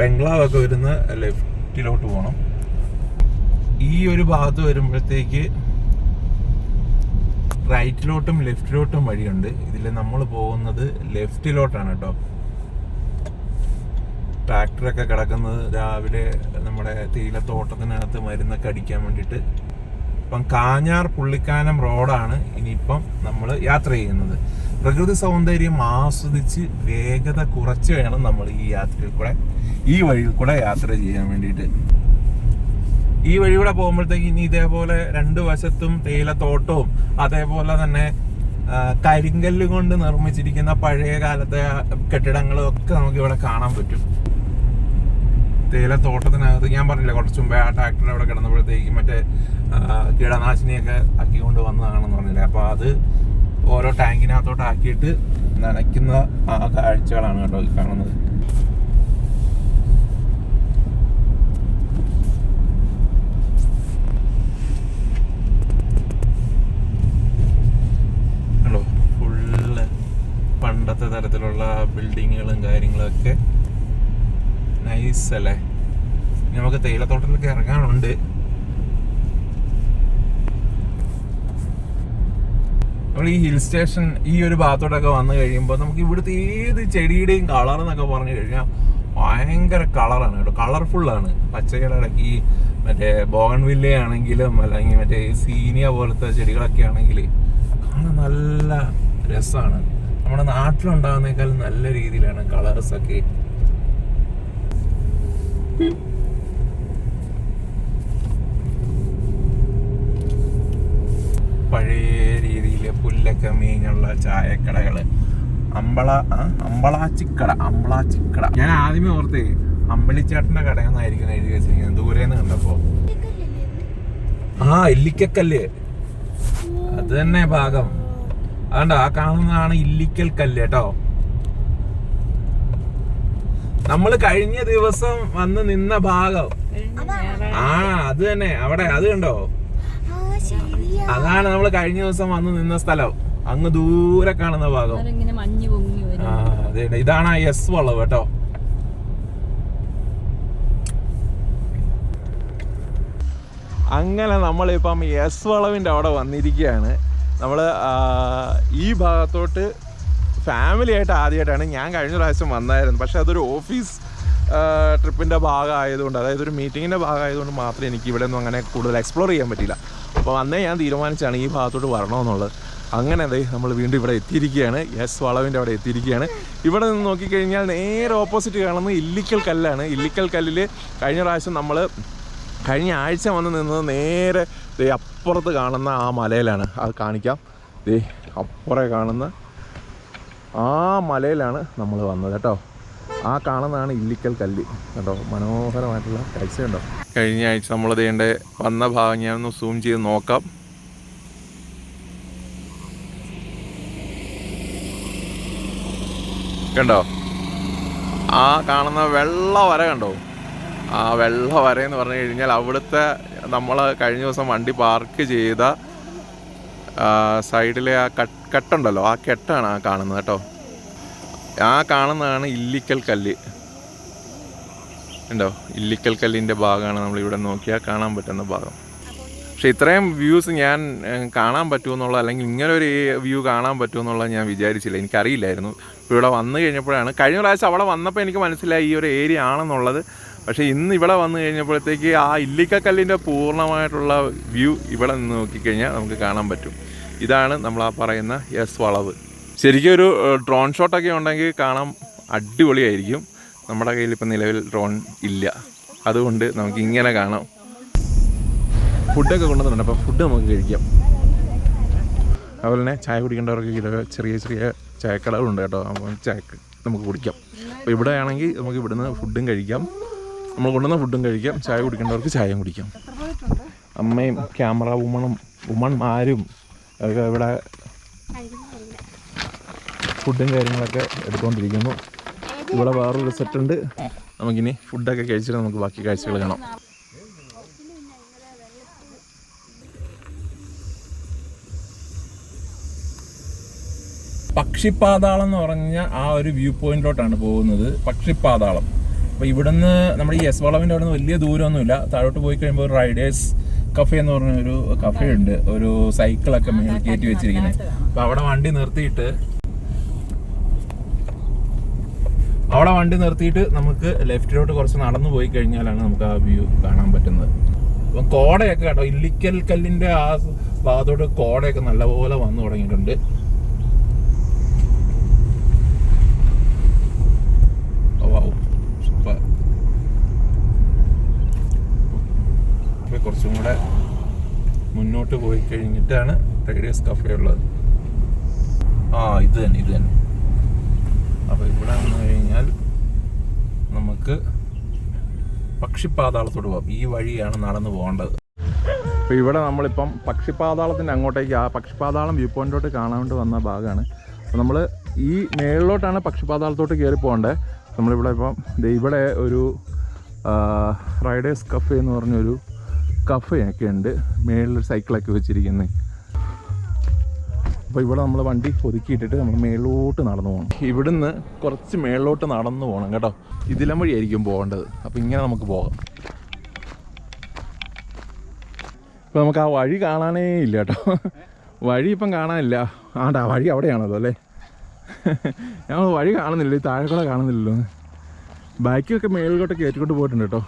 ബംഗ്ലാവൊക്കെ വരുന്ന ലെഫ്റ്റിലോട്ട് പോകണം. ഈ ഒരു ഭാഗത്ത് വരുമ്പോഴത്തേക്ക് റൈറ്റിലോട്ടും ലെഫ്റ്റിലോട്ടും വഴിയുണ്ട്. ഇതിൽ നമ്മൾ പോകുന്നത് ലെഫ്റ്റിലോട്ടാണ് കേട്ടോ. ട്രാക്ടറൊക്കെ കിടക്കുന്നത് രാവിലെ നമ്മുടെ തേയിലത്തോട്ടത്തിനകത്ത് മരുന്നൊക്കെ അടിക്കാൻ വേണ്ടിയിട്ട്. ഇപ്പം കാഞ്ഞാർ പുള്ളിക്കാനം റോഡാണ് ഇനിയിപ്പം നമ്മൾ യാത്ര ചെയ്യുന്നത്. പ്രകൃതി സൗന്ദര്യം ആസ്വദിച്ച് വേഗത കുറച്ച് വേണം നമ്മൾ ഈ യാത്രയിൽ കൂടെ ഈ വഴിയിൽ കൂടെ യാത്ര ചെയ്യാൻ വേണ്ടിയിട്ട്. ഈ വഴി കൂടെ പോകുമ്പോഴത്തേക്ക് ഇനി ഇതേപോലെ 2 വശത്തും തേയിലത്തോട്ടവും അതേപോലെ തന്നെ കരിങ്കല്ല് കൊണ്ട് നിർമ്മിച്ചിരിക്കുന്ന പഴയ കാലത്തെ കെട്ടിടങ്ങളും ഒക്കെ നമുക്ക് ഇവിടെ കാണാൻ പറ്റും. തേയിലത്തോട്ടത്തിനകത്ത് ഞാൻ പറഞ്ഞില്ല കുറച്ച് മുമ്പേ ആ ട്രാക്ടർ അവിടെ കിടന്നപ്പോഴത്തേക്ക് മറ്റേ കീടനാശിനിയൊക്കെ ആക്കിക്കൊണ്ട് വന്നതാണെന്ന് പറഞ്ഞില്ലേ. അപ്പോൾ അത് ഓരോ ടാങ്കിനകത്തോട്ട് ആക്കിയിട്ട് നനയ്ക്കുന്ന ആ കാഴ്ചകളാണ് കേട്ടോ ഈ കാണുന്നത്. ഫുള്ള് പണ്ടത്തെ തരത്തിലുള്ള ബിൽഡിങ്ങുകളും കാര്യങ്ങളൊക്കെ നൈസ് അല്ലേ. നമുക്ക് തേയിലത്തോട്ടത്തിലൊക്കെ ഇറങ്ങാനുണ്ട്. നമ്മൾ ഈ ഹിൽ സ്റ്റേഷൻ ഈ ഒരു ഭാഗത്തോട്ടൊക്കെ വന്നു കഴിയുമ്പോൾ നമുക്ക് ഇവിടുത്തെ ഏത് ചെടിയുടെയും കളർ എന്നൊക്കെ പറഞ്ഞു കഴിഞ്ഞാൽ ഭയങ്കര കളറാണ് കേട്ടോ. കളർഫുള്ളാണ്. പച്ചയുടെ ഇടയ്ക്ക് ഈ മറ്റേ ബോഗൺവില്ല ആണെങ്കിലും അല്ലെങ്കിൽ മറ്റേ സീനിയ പോലത്തെ ചെടികളൊക്കെ ആണെങ്കിൽ കാണാൻ നല്ല രസമാണ്. നമ്മുടെ നാട്ടിലുണ്ടാകുന്നേക്കാൾ നല്ല രീതിയിലാണ് കളേഴ്സൊക്കെ. പഴയ രീതിയിൽ പുല്ലൊക്കെ മീനുള്ള ചായക്കടകള്. അമ്പളാച്ചിക്കട. ഞാൻ ആദ്യമേ ഓർത്തേ അമ്പളിച്ചേട്ടന്റെ കടയെന്നായിരിക്കും എഴുതി വെച്ചിരിക്കുന്നത് ദൂരേന്ന് കണ്ടപ്പോ. ഇല്ലിക്കക്കല്ല് അത് തന്നെ ഭാഗം. അതുകൊണ്ട് ആ കാണുന്നതാണ് ഇല്ലിക്കൽ കല്ല് കേട്ടോ. നമ്മള് കഴിഞ്ഞ ദിവസം വന്ന് നിന്ന ഭാഗം അത് തന്നെ. അവിടെ അത് കണ്ടോ, അതാണ് നമ്മള് കഴിഞ്ഞ ദിവസം വന്ന് നിന്ന സ്ഥലം. അങ്ങ് ദൂരെ കാണുന്ന ഭാഗം. അതെ, ഇതാണ് ആ എസ് വളവ് കേട്ടോ. അങ്ങനെ നമ്മളിപ്പം എസ് വളവിൻ്റെ അവിടെ വന്നിരിക്കുകയാണ്. നമ്മൾ ഈ ഭാഗത്തോട്ട് ഫാമിലി ആയിട്ട് ആദ്യമായിട്ടാണ്. ഞാൻ കഴിഞ്ഞ പ്രാവശ്യം വന്നായിരുന്നു, പക്ഷെ അതൊരു ഓഫീസ് ട്രിപ്പിൻ്റെ ഭാഗമായതുകൊണ്ട്, അതായത് ഒരു മീറ്റിങ്ങിൻ്റെ ഭാഗമായതുകൊണ്ട് മാത്രമേ എനിക്ക് ഇവിടെ ഒന്നും അങ്ങനെ കൂടുതൽ എക്സ്പ്ലോർ ചെയ്യാൻ പറ്റില്ല. അപ്പോൾ അന്നേ ഞാൻ തീരുമാനിച്ചാണ് ഈ ഭാഗത്തോട്ട് വരണമെന്നുള്ളത്. അങ്ങനെ അതെ നമ്മൾ വീണ്ടും ഇവിടെ എത്തിയിരിക്കുകയാണ്. എസ് വളവിൻ്റെ അവിടെ എത്തിയിരിക്കുകയാണ്. ഇവിടെ നിന്ന് നോക്കിക്കഴിഞ്ഞാൽ നേരെ ഓപ്പോസിറ്റ് കാണുന്നത് ഇല്ലിക്കൽ കല്ലാണ്. ഇല്ലിക്കൽ കല്ലിൽ കഴിഞ്ഞ പ്രാവശ്യം നമ്മൾ കഴിഞ്ഞ ആഴ്ച വന്ന് നിന്നത് നേരെ അപ്പുറത്ത് കാണുന്ന ആ മലയിലാണ്. അത് കാണിക്കാം. അപ്പുറേ കാണുന്ന ആ മലയിലാണ് നമ്മൾ വന്നത് കേട്ടോ. ആ കാണുന്നതാണ് ഇല്ലിക്കൽ കല്ല് കേട്ടോ. മനോഹരമായിട്ടുള്ള കാഴ്ച ഉണ്ടോ. കഴിഞ്ഞ ആഴ്ച നമ്മൾ ദേണ്ട വന്ന ഭാഗം ഞാനൊന്ന് സൂം ചെയ്ത് നോക്കാം. കണ്ടോ, ആ കാണുന്ന വെള്ള വര കണ്ടോ. ആ വെള്ള വര എന്ന് പറഞ്ഞു കഴിഞ്ഞാൽ അവിടുത്തെ നമ്മൾ കഴിഞ്ഞ ദിവസം വണ്ടി പാർക്ക് ചെയ്ത സൈഡിലെ ആ കെട്ടുണ്ടല്ലോ, ആ കെട്ടാണ് ആ കാണുന്നത് കേട്ടോ. ആ കാണുന്നതാണ് ഇല്ലിക്കൽ കല്ല് ഉണ്ടോ. ഇല്ലിക്കൽ കല്ലിൻ്റെ ഭാഗമാണ് നമ്മളിവിടെ നോക്കിയാൽ കാണാൻ പറ്റുന്ന ഭാഗം. പക്ഷെ ഇത്രയും വ്യൂസ് ഞാൻ കാണാൻ പറ്റുമെന്നുള്ള, അല്ലെങ്കിൽ ഇങ്ങനെ ഒരു വ്യൂ കാണാൻ പറ്റുമെന്നുള്ളത് ഞാൻ വിചാരിച്ചില്ല, എനിക്കറിയില്ലായിരുന്നു. ഇവിടെ വന്നു കഴിഞ്ഞപ്പോഴാണ്, കഴിഞ്ഞ പ്രാവശ്യം അവിടെ വന്നപ്പോൾ എനിക്ക് മനസ്സിലായി ഈ ഒരു ഏരിയ ആണെന്നുള്ളത്. പക്ഷേ ഇന്ന് ഇവിടെ വന്നു കഴിഞ്ഞപ്പോഴത്തേക്ക് ആ ഇല്ലിക്കക്കല്ലിൻ്റെ പൂർണ്ണമായിട്ടുള്ള വ്യൂ ഇവിടെ നിന്ന് നോക്കിക്കഴിഞ്ഞാൽ നമുക്ക് കാണാൻ പറ്റും. ഇതാണ് നമ്മൾ ആ പറയുന്ന എസ് വളവ്. ശരിക്കും ഒരു ഡ്രോൺ ഷോട്ടൊക്കെ ഉണ്ടെങ്കിൽ കാണാൻ അടിപൊളിയായിരിക്കും. നമ്മുടെ കയ്യിൽ ഇപ്പം നിലവിൽ ഡ്രോൺ ഇല്ല, അതുകൊണ്ട് നമുക്ക് ഇങ്ങനെ കാണാം. ഫുഡൊക്കെ കൊണ്ടുവന്നിട്ടുണ്ട്, അപ്പോൾ ഫുഡ് നമുക്ക് കഴിക്കാം. അതുപോലെ തന്നെ ചായ കുടിക്കേണ്ടവർക്ക് ചെറിയ ചെറിയ ചായക്കടകളുണ്ട് കേട്ടോ. അപ്പോൾ ചായ നമുക്ക് കുടിക്കാം. അപ്പോൾ ഇവിടെ ആണെങ്കിൽ നമുക്ക് ഇവിടുന്ന് ഫുഡും കഴിക്കാം, നമ്മൾ കൊണ്ടുവന്ന ഫുഡും കഴിക്കാം. ചായ കുടിക്കേണ്ടവർക്ക് ചായയും കുടിക്കാം. അമ്മയും ക്യാമറ വുമൺമാരും ഒക്കെ ഇവിടെ ഫുഡും കാര്യങ്ങളൊക്കെ എടുത്തുകൊണ്ടിരിക്കുന്നു. ഇവിടെ വേറൊരു സെറ്റുണ്ട്. നമുക്കിനി ഫുഡൊക്കെ കഴിച്ചിട്ട് നമുക്ക് ബാക്കി കാഴ്ചകൾ കാണാം. പക്ഷിപ്പാതാളം എന്ന് പറഞ്ഞ ആ ഒരു വ്യൂ പോയിന്റിലോട്ടാണ് പോകുന്നത്. പക്ഷിപ്പാതാളം. അപ്പോൾ ഇവിടുന്ന് നമ്മുടെ ഈ എസ് വളവിൻ്റെ അവിടെ നിന്ന് വലിയ ദൂരമൊന്നുമില്ല. താഴോട്ട് പോയി കഴിയുമ്പോൾ ഒരു റൈഡേഴ്സ് കഫേ എന്ന് പറഞ്ഞൊരു കഫേ ഉണ്ട്, ഒരു സൈക്കിളൊക്കെ മേളിൽ കയറ്റി വെച്ചിരിക്കുന്നത്. അപ്പോൾ അവിടെ വണ്ടി നിർത്തിയിട്ട് നമുക്ക് ലെഫ്റ്റിലോട്ട് കുറച്ച് നടന്നു പോയി കഴിഞ്ഞാലാണ് നമുക്ക് ആ വ്യൂ കാണാൻ പറ്റുന്നത്. അപ്പം കോടയൊക്കെ കേട്ടോ, ഇല്ലിക്കൽ കല്ലിൻ്റെ ആ ഭാഗത്തോട്ട് കോടയൊക്കെ നല്ലപോലെ വന്നു തുടങ്ങിയിട്ടുണ്ട്. കുറച്ചും കൂടെ മുന്നോട്ട് പോയി കഴിഞ്ഞിട്ടാണ് റൈഡേഴ്സ് കഫേ ഉള്ളത്. ഇത് തന്നെ. അപ്പോൾ ഇവിടെ വന്നു കഴിഞ്ഞാൽ നമുക്ക് പക്ഷിപ്പാതാളത്തോട് പോകാം. ഈ വഴിയാണ് നടന്നു പോകേണ്ടത്. അപ്പോൾ ഇവിടെ നമ്മളിപ്പം പക്ഷിപ്പാതാളത്തിൻ്റെ അങ്ങോട്ടേക്ക്, ആ പക്ഷിപ്പാതാളം വ്യൂ പോയിന്റിലോട്ട് കാണാൻ വേണ്ടി വന്ന ഭാഗമാണ്. അപ്പോൾ നമ്മൾ ഈ മേളിലോട്ടാണ് പക്ഷിപ്പാതാളത്തോട്ട് കയറി പോകേണ്ടത്. നമ്മളിവിടെ ഇപ്പം ഇവിടെ ഒരു റൈഡേഴ്സ് കഫേ എന്ന് പറഞ്ഞൊരു കഫയൊക്കെ ഉണ്ട്, മേളിൽ സൈക്കിളൊക്കെ വെച്ചിരിക്കുന്നത്. അപ്പോൾ ഇവിടെ നമ്മൾ വണ്ടി ഒതുക്കിയിട്ടിട്ട് നമ്മൾ മേളിലോട്ട് നടന്നു പോകണം. ഇവിടുന്ന് കുറച്ച് മേളിലോട്ട് നടന്നു പോകണം കേട്ടോ. ഇതിലും വഴിയായിരിക്കും പോകേണ്ടത്. അപ്പോൾ ഇങ്ങനെ നമുക്ക് പോകാം. ഇപ്പോൾ നമുക്ക് ആ വഴി കാണാനേ ഇല്ല കേട്ടോ. വഴി ഇപ്പം കാണാനില്ല. വഴി അവിടെയാണല്ലോ അല്ലേ. ഞങ്ങൾ വഴി കാണുന്നില്ല, ഈ താഴെക്കൂടെ കാണുന്നില്ലല്ലോ. ബാക്കിയൊക്കെ മേളിലോട്ട് കയറ്റിക്കൊണ്ട് പോയിട്ടുണ്ട് കേട്ടോ.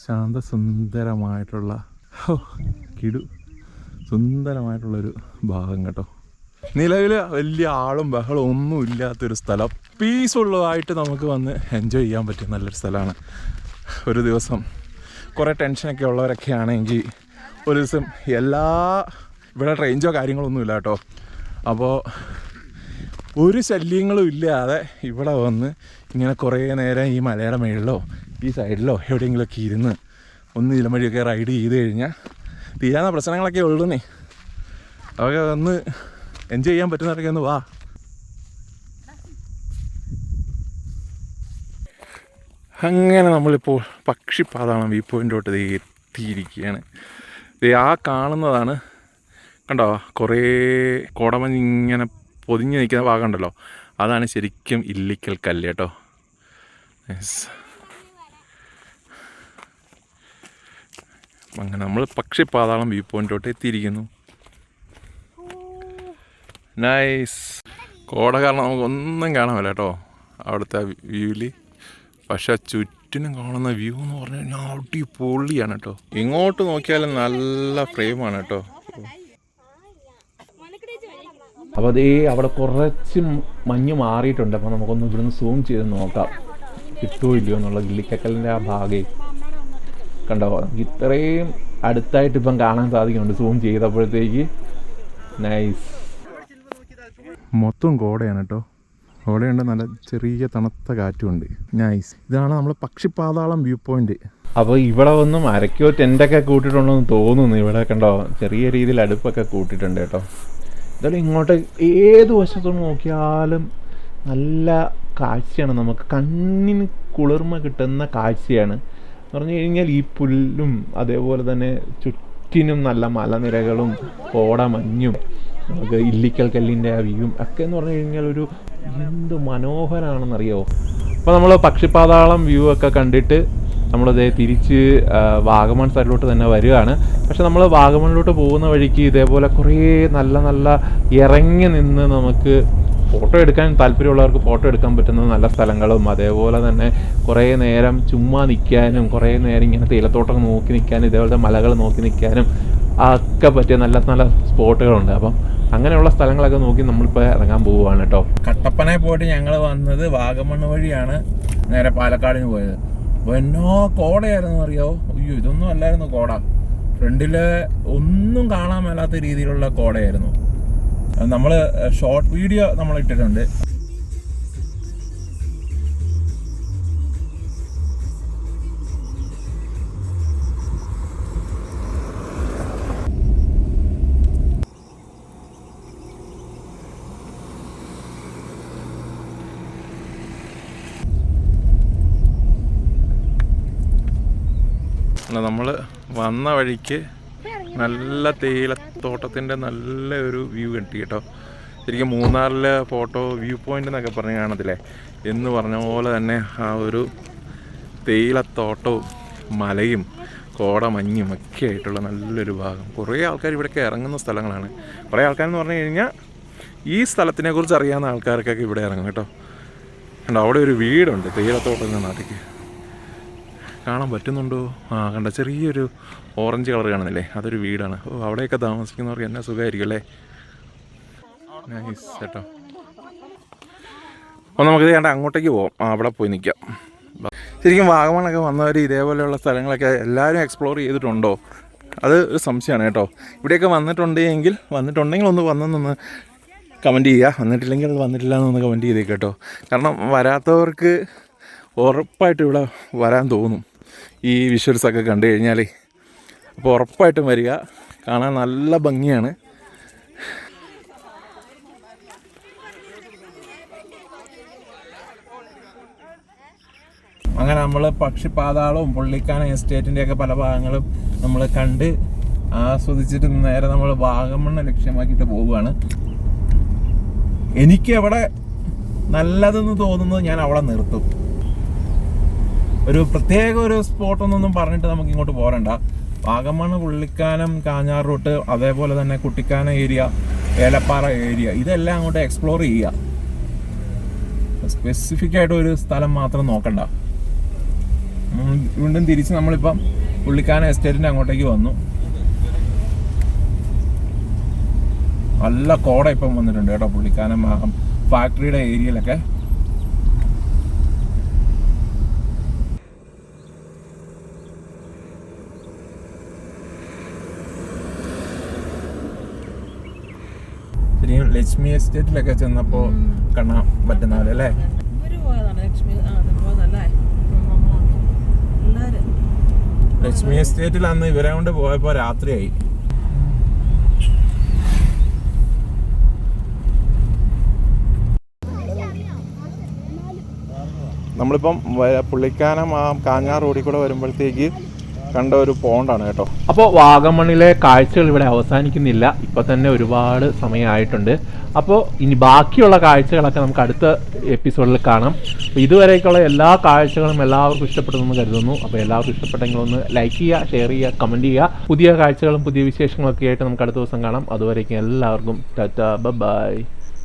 ശാന്തസുന്ദരമായിട്ടുള്ള സുന്ദരമായിട്ടുള്ളൊരു ഭാഗം കേട്ടോ. നിലവിൽ വലിയ ആളും ബഹളവും ഒന്നും ഇല്ലാത്തൊരു സ്ഥലം, പീസ്ഫുള്ളായിട്ട് നമുക്ക് വന്ന് എൻജോയ് ചെയ്യാൻ പറ്റിയ നല്ലൊരു സ്ഥലമാണ്. ഒരു ദിവസം കുറേ ടെൻഷനൊക്കെ ഉള്ളവരൊക്കെ ആണെങ്കിൽ ഒരു ദിവസം ഇവിടെ റേഞ്ചോ കാര്യങ്ങളൊന്നും ഇല്ല കേട്ടോ. അപ്പോൾ ഒരു ശല്യങ്ങളും ഇല്ലാതെ ഇവിടെ വന്ന് ഇങ്ങനെ കുറേ നേരം ഈ മലയുടെ മേളിലോ ഈ സൈഡിലോ എവിടെയെങ്കിലുമൊക്കെ ഇരുന്ന് ഒന്ന് ഇതിലും വഴിയൊക്കെ റൈഡ് ചെയ്ത് കഴിഞ്ഞാൽ തീരാവുന്ന പ്രശ്നങ്ങളൊക്കെ ഉള്ളൂന്നേ. അതൊക്കെ ഒന്ന് എൻജോയ് ചെയ്യാൻ പറ്റുന്നവരൊക്കെ ഒന്ന് വാ. അങ്ങനെ നമ്മളിപ്പോൾ പക്ഷിപ്പാതാളം വ്യൂ പോയിൻറ്റോട്ട് എത്തിയിരിക്കുകയാണ്. ആ കാണുന്നതാണ് കണ്ടോ, കുറേ കോടമഞ്ഞ് ഇങ്ങനെ പൊതിഞ്ഞ് നിൽക്കുന്ന ഭാഗം ഉണ്ടല്ലോ, അതാണ് ശരിക്കും ഇല്ലിക്കൽ കല്ല് കേട്ടോ. അങ്ങനെ നമ്മൾ പക്ഷിപ്പാതാളം വ്യൂ പോയിൻറ്റോട്ട് എത്തിയിരിക്കുന്നു. നൈസ്. കോട കാരണം നമുക്കൊന്നും കാണാൻ പറ്റില്ല കേട്ടോ അവിടുത്തെ വ്യൂവിൽ. പക്ഷെ ചുറ്റിനും കാണുന്ന വ്യൂ എന്ന് പറഞ്ഞു കഴിഞ്ഞാൽ അടിപൊളിയാണ് കേട്ടോ. ഇങ്ങോട്ട് നോക്കിയാലും നല്ല ഫ്രെയിമാണ് കേട്ടോ. അപ്പോൾ അതേ അവിടെ കുറച്ച് മഞ്ഞ് മാറിയിട്ടുണ്ട്. അപ്പോൾ നമുക്കൊന്ന് ഇവിടുന്ന് സൂം ചെയ്ത് നോക്കാം കിട്ടുമോ ഇല്ലയോ എന്നുള്ള ഇല്ലിക്കക്കലിൻ്റെ ആ ഭാഗം കണ്ടോ. ഇത്രയും അടുത്തായിട്ട് ഇപ്പം കാണാൻ സാധിക്കുന്നുണ്ട് സൂം ചെയ്തപ്പോഴത്തേക്ക്. നൈസ്. മൊത്തം കോടയാണ് കേട്ടോ. കോടയുണ്ട്, നല്ല ചെറിയ തണുത്ത കാറ്റുമുണ്ട്. നൈസ്. ഇതാണ് നമ്മൾ പക്ഷിപ്പാതാളം വ്യൂ പോയിന്റ്. അപ്പോൾ ഇവിടെ ഒന്നും അരക്കോ ടെൻ്റൊക്കെ കൂട്ടിയിട്ടുണ്ടെന്ന് തോന്നുന്നു. ഇവിടെ കണ്ടോ ചെറിയ രീതിയിൽ അടുപ്പൊക്കെ കൂട്ടിയിട്ടുണ്ട് കേട്ടോ. എന്തായാലും ഇങ്ങോട്ട് ഏത് വശത്തും നോക്കിയാലും നല്ല കാഴ്ചയാണ്, നമുക്ക് കണ്ണിന് കുളിർമ കിട്ടുന്ന കാഴ്ചയാണ്. എന്ന് പറഞ്ഞു കഴിഞ്ഞാൽ ഈ പുല്ലും അതേപോലെ തന്നെ ചുറ്റിനും നല്ല മലനിരകളും കോട മഞ്ഞും നമുക്ക് ഇല്ലിക്കൽ കല്ലിൻ്റെ ആ വ്യൂവും ഒക്കെ എന്ന് പറഞ്ഞു കഴിഞ്ഞാൽ ഒരു എന്ത് മനോഹരമാണെന്നറിയോ. അപ്പോൾ നമ്മൾ പക്ഷിപ്പാതാളം വ്യൂ ഒക്കെ കണ്ടിട്ട് നമ്മളിതേ തിരിച്ച് വാഗമൺ സൈഡിലോട്ട് തന്നെ വരികയാണ്. പക്ഷെ നമ്മൾ വാഗമണിലോട്ട് പോകുന്ന വഴിക്ക് ഇതേപോലെ കുറേ നല്ല നല്ല ഇറങ്ങി നിന്ന് നമുക്ക് ഫോട്ടോ എടുക്കാൻ താല്പര്യമുള്ളവർക്ക് ഫോട്ടോ എടുക്കാൻ പറ്റുന്ന നല്ല സ്ഥലങ്ങളും അതേപോലെ തന്നെ കുറേ നേരം ചുമ്മാ നിൽക്കാനും കുറേ നേരം ഇങ്ങനെ തേയിലത്തോട്ടം നോക്കി നിൽക്കാനും ഇതേപോലത്തെ മലകൾ നോക്കി നിൽക്കാനും ഒക്കെ പറ്റിയ നല്ല നല്ല സ്പോട്ടുകളുണ്ട്. അപ്പം അങ്ങനെയുള്ള സ്ഥലങ്ങളൊക്കെ നോക്കി നമ്മളിപ്പോൾ ഇറങ്ങാൻ പോവുകയാണ് കേട്ടോ. കട്ടപ്പന പോയിട്ട് ഞങ്ങൾ വന്നത് വാഗമണ് വഴിയാണ് നേരെ പാലക്കാടിന് പോയത്. അപ്പോൾ എന്നോ കോടയായിരുന്നു അറിയാവോ. അയ്യോ ഇതൊന്നും അല്ലായിരുന്നു കോട. ഫ്രണ്ടിൽ ഒന്നും കാണാൻ മേലാത്ത രീതിയിലുള്ള കോടയായിരുന്നു. നമ്മൾ ഷോർട്ട് വീഡിയോ നമ്മൾ ഇട്ടിട്ടുണ്ട്. നമ്മൾ വന്ന വഴിക്ക് നല്ല തേയിലത്തോട്ടത്തിൻ്റെ നല്ല ഒരു വ്യൂ കിട്ടി കേട്ടോ. ശരിക്കും മൂന്നാറിലെ ഫോട്ടോ വ്യൂ പോയിൻ്റ് എന്നൊക്കെ പറഞ്ഞ് കാണത്തില്ലേ, എന്ന് പറഞ്ഞ പോലെ തന്നെ ആ ഒരു തേയിലത്തോട്ടവും മലയും കോട മഞ്ഞും ഒക്കെ ആയിട്ടുള്ള നല്ലൊരു ഭാഗം. കുറേ ആൾക്കാർ ഇവിടെയൊക്കെ ഇറങ്ങുന്ന സ്ഥലങ്ങളാണ്. കുറേ ആൾക്കാരെന്ന് പറഞ്ഞു കഴിഞ്ഞാൽ ഈ സ്ഥലത്തിനെക്കുറിച്ച് അറിയാവുന്ന ആൾക്കാർക്കൊക്കെ ഇവിടെ ഇറങ്ങും കേട്ടോ. കണ്ടോ അവിടെ ഒരു വീടുണ്ട് തേയിലത്തോട്ടത്തിൻ്റെ നാട്ടിലേക്ക്. കാണാൻ പറ്റുന്നുണ്ടോ? ആ കണ്ട ചെറിയൊരു ഓറഞ്ച് കളർ കാണുന്നില്ലേ, അതൊരു വീടാണ്. ഓ അവിടെയൊക്കെ താമസിക്കുന്നവർക്ക് എന്നാ സുഖമായിരിക്കും അല്ലേ. നൈസ് കേട്ടോ. അപ്പോൾ നമുക്ക് കണ്ട അങ്ങോട്ടേക്ക് പോവാം. അവിടെ പോയി നിൽക്കാം. ശരിക്കും വാഗമണൊക്കെ വന്നവർ ഇതേപോലെയുള്ള സ്ഥലങ്ങളൊക്കെ എല്ലാവരും എക്സ്പ്ലോർ ചെയ്തിട്ടുണ്ടോ? അത് ഒരു സംശയമാണ് കേട്ടോ. ഇവിടെയൊക്കെ വന്നിട്ടുണ്ടെങ്കിൽ ഒന്ന് വന്നെന്നൊന്ന് കമൻറ്റ് ചെയ്യുക. വന്നിട്ടില്ലെങ്കിൽ വന്നിട്ടില്ല എന്നൊന്ന് കമൻറ്റ് ചെയ്തേക്ക് കേട്ടോ. കാരണം വരാത്തവർക്ക് ഉറപ്പായിട്ടും ഇവിടെ വരാൻ തോന്നും ഈ വിഷ്വൽസൊക്കെ കണ്ടു കഴിഞ്ഞാൽ. അപ്പോൾ ഉറപ്പായിട്ടും വരിക, കാണാൻ നല്ല ഭംഗിയാണ്. അങ്ങനെ നമ്മൾ പക്ഷിപ്പാതാളവും പുള്ളിക്കാനം എസ്റ്റേറ്റിൻ്റെയൊക്കെ പല ഭാഗങ്ങളും നമ്മൾ കണ്ട് ആസ്വദിച്ചിട്ട് നേരെ നമ്മൾ വാഗമണ്ണ് ലക്ഷ്യമാക്കിയിട്ട് പോവുകയാണ്. എനിക്ക് അവിടെ നല്ലതെന്ന് തോന്നുന്നത് ഞാൻ അവിടെ നിർത്തും. ഒരു പ്രത്യേക ഒരു സ്പോട്ടൊന്നും പറഞ്ഞിട്ട് നമുക്ക് ഇങ്ങോട്ട് പോരണ്ട. വാഗമണ്, പുള്ളിക്കാനം, കാഞ്ഞാർ റൂട്ട്, അതേപോലെ തന്നെ കുട്ടിക്കാനം ഏരിയ, ഏലപ്പാറ ഏരിയ, ഇതെല്ലാം അങ്ങോട്ട് എക്സ്പ്ലോർ ചെയ്യുക. സ്പെസിഫിക് ആയിട്ട് ഒരു സ്ഥലം മാത്രം നോക്കണ്ട. വീണ്ടും തിരിച്ച് നമ്മളിപ്പം പുള്ളിക്കാനം എസ്റ്റേറ്റിൻ്റെ അങ്ങോട്ടേക്ക് വന്നു. നല്ല കോട ഇപ്പം വന്നിട്ടുണ്ട് കേട്ടോ പുള്ളിക്കാനം ഫാക്ടറിയുടെ ഏരിയയിലൊക്കെ. ശരിക്കും ലക്ഷ്മി എസ്റ്റേറ്റിലൊക്കെ ചെന്നപ്പോൾ കാണാൻ പറ്റുന്ന പോലെ അല്ലേ. ലക്ഷ്മി എസ്റ്റേറ്റിൽ അന്ന് ഇവരെ കൊണ്ട് പോയപ്പോ രാത്രിയായി. നമ്മളിപ്പം പുള്ളിക്കാനം ആ കാഞ്ഞാർ റോഡിൽ കൂടെ വരുമ്പോഴത്തേക്ക് കണ്ട ഒരു പോണ്ടാണ് കേട്ടോ. അപ്പോൾ വാഗമണിലെ കാഴ്ചകൾ ഇവിടെ അവസാനിക്കുന്നില്ല. ഇപ്പോൾ തന്നെ ഒരുപാട് സമയമായിട്ടുണ്ട്. അപ്പോൾ ഇനി ബാക്കിയുള്ള കാഴ്ചകളൊക്കെ നമുക്ക് അടുത്ത എപ്പിസോഡിൽ കാണാം. അപ്പോൾ ഇതുവരേക്കുള്ള എല്ലാ കാഴ്ചകളും എല്ലാവർക്കും ഇഷ്ടപ്പെട്ടെന്ന് കരുതുന്നു. അപ്പോൾ എല്ലാവർക്കും ഇഷ്ടപ്പെട്ടെങ്കിൽ ഒന്ന് ലൈക്ക് ചെയ്യുക, ഷെയർ ചെയ്യുക, കമൻറ്റ് ചെയ്യുക. പുതിയ കാഴ്ചകളും പുതിയ വിശേഷങ്ങളൊക്കെ ആയിട്ട് നമുക്ക് അടുത്ത ദിവസം കാണാം. അതുവരേക്കും എല്ലാവർക്കും ടാറ്റാ, ബൈ.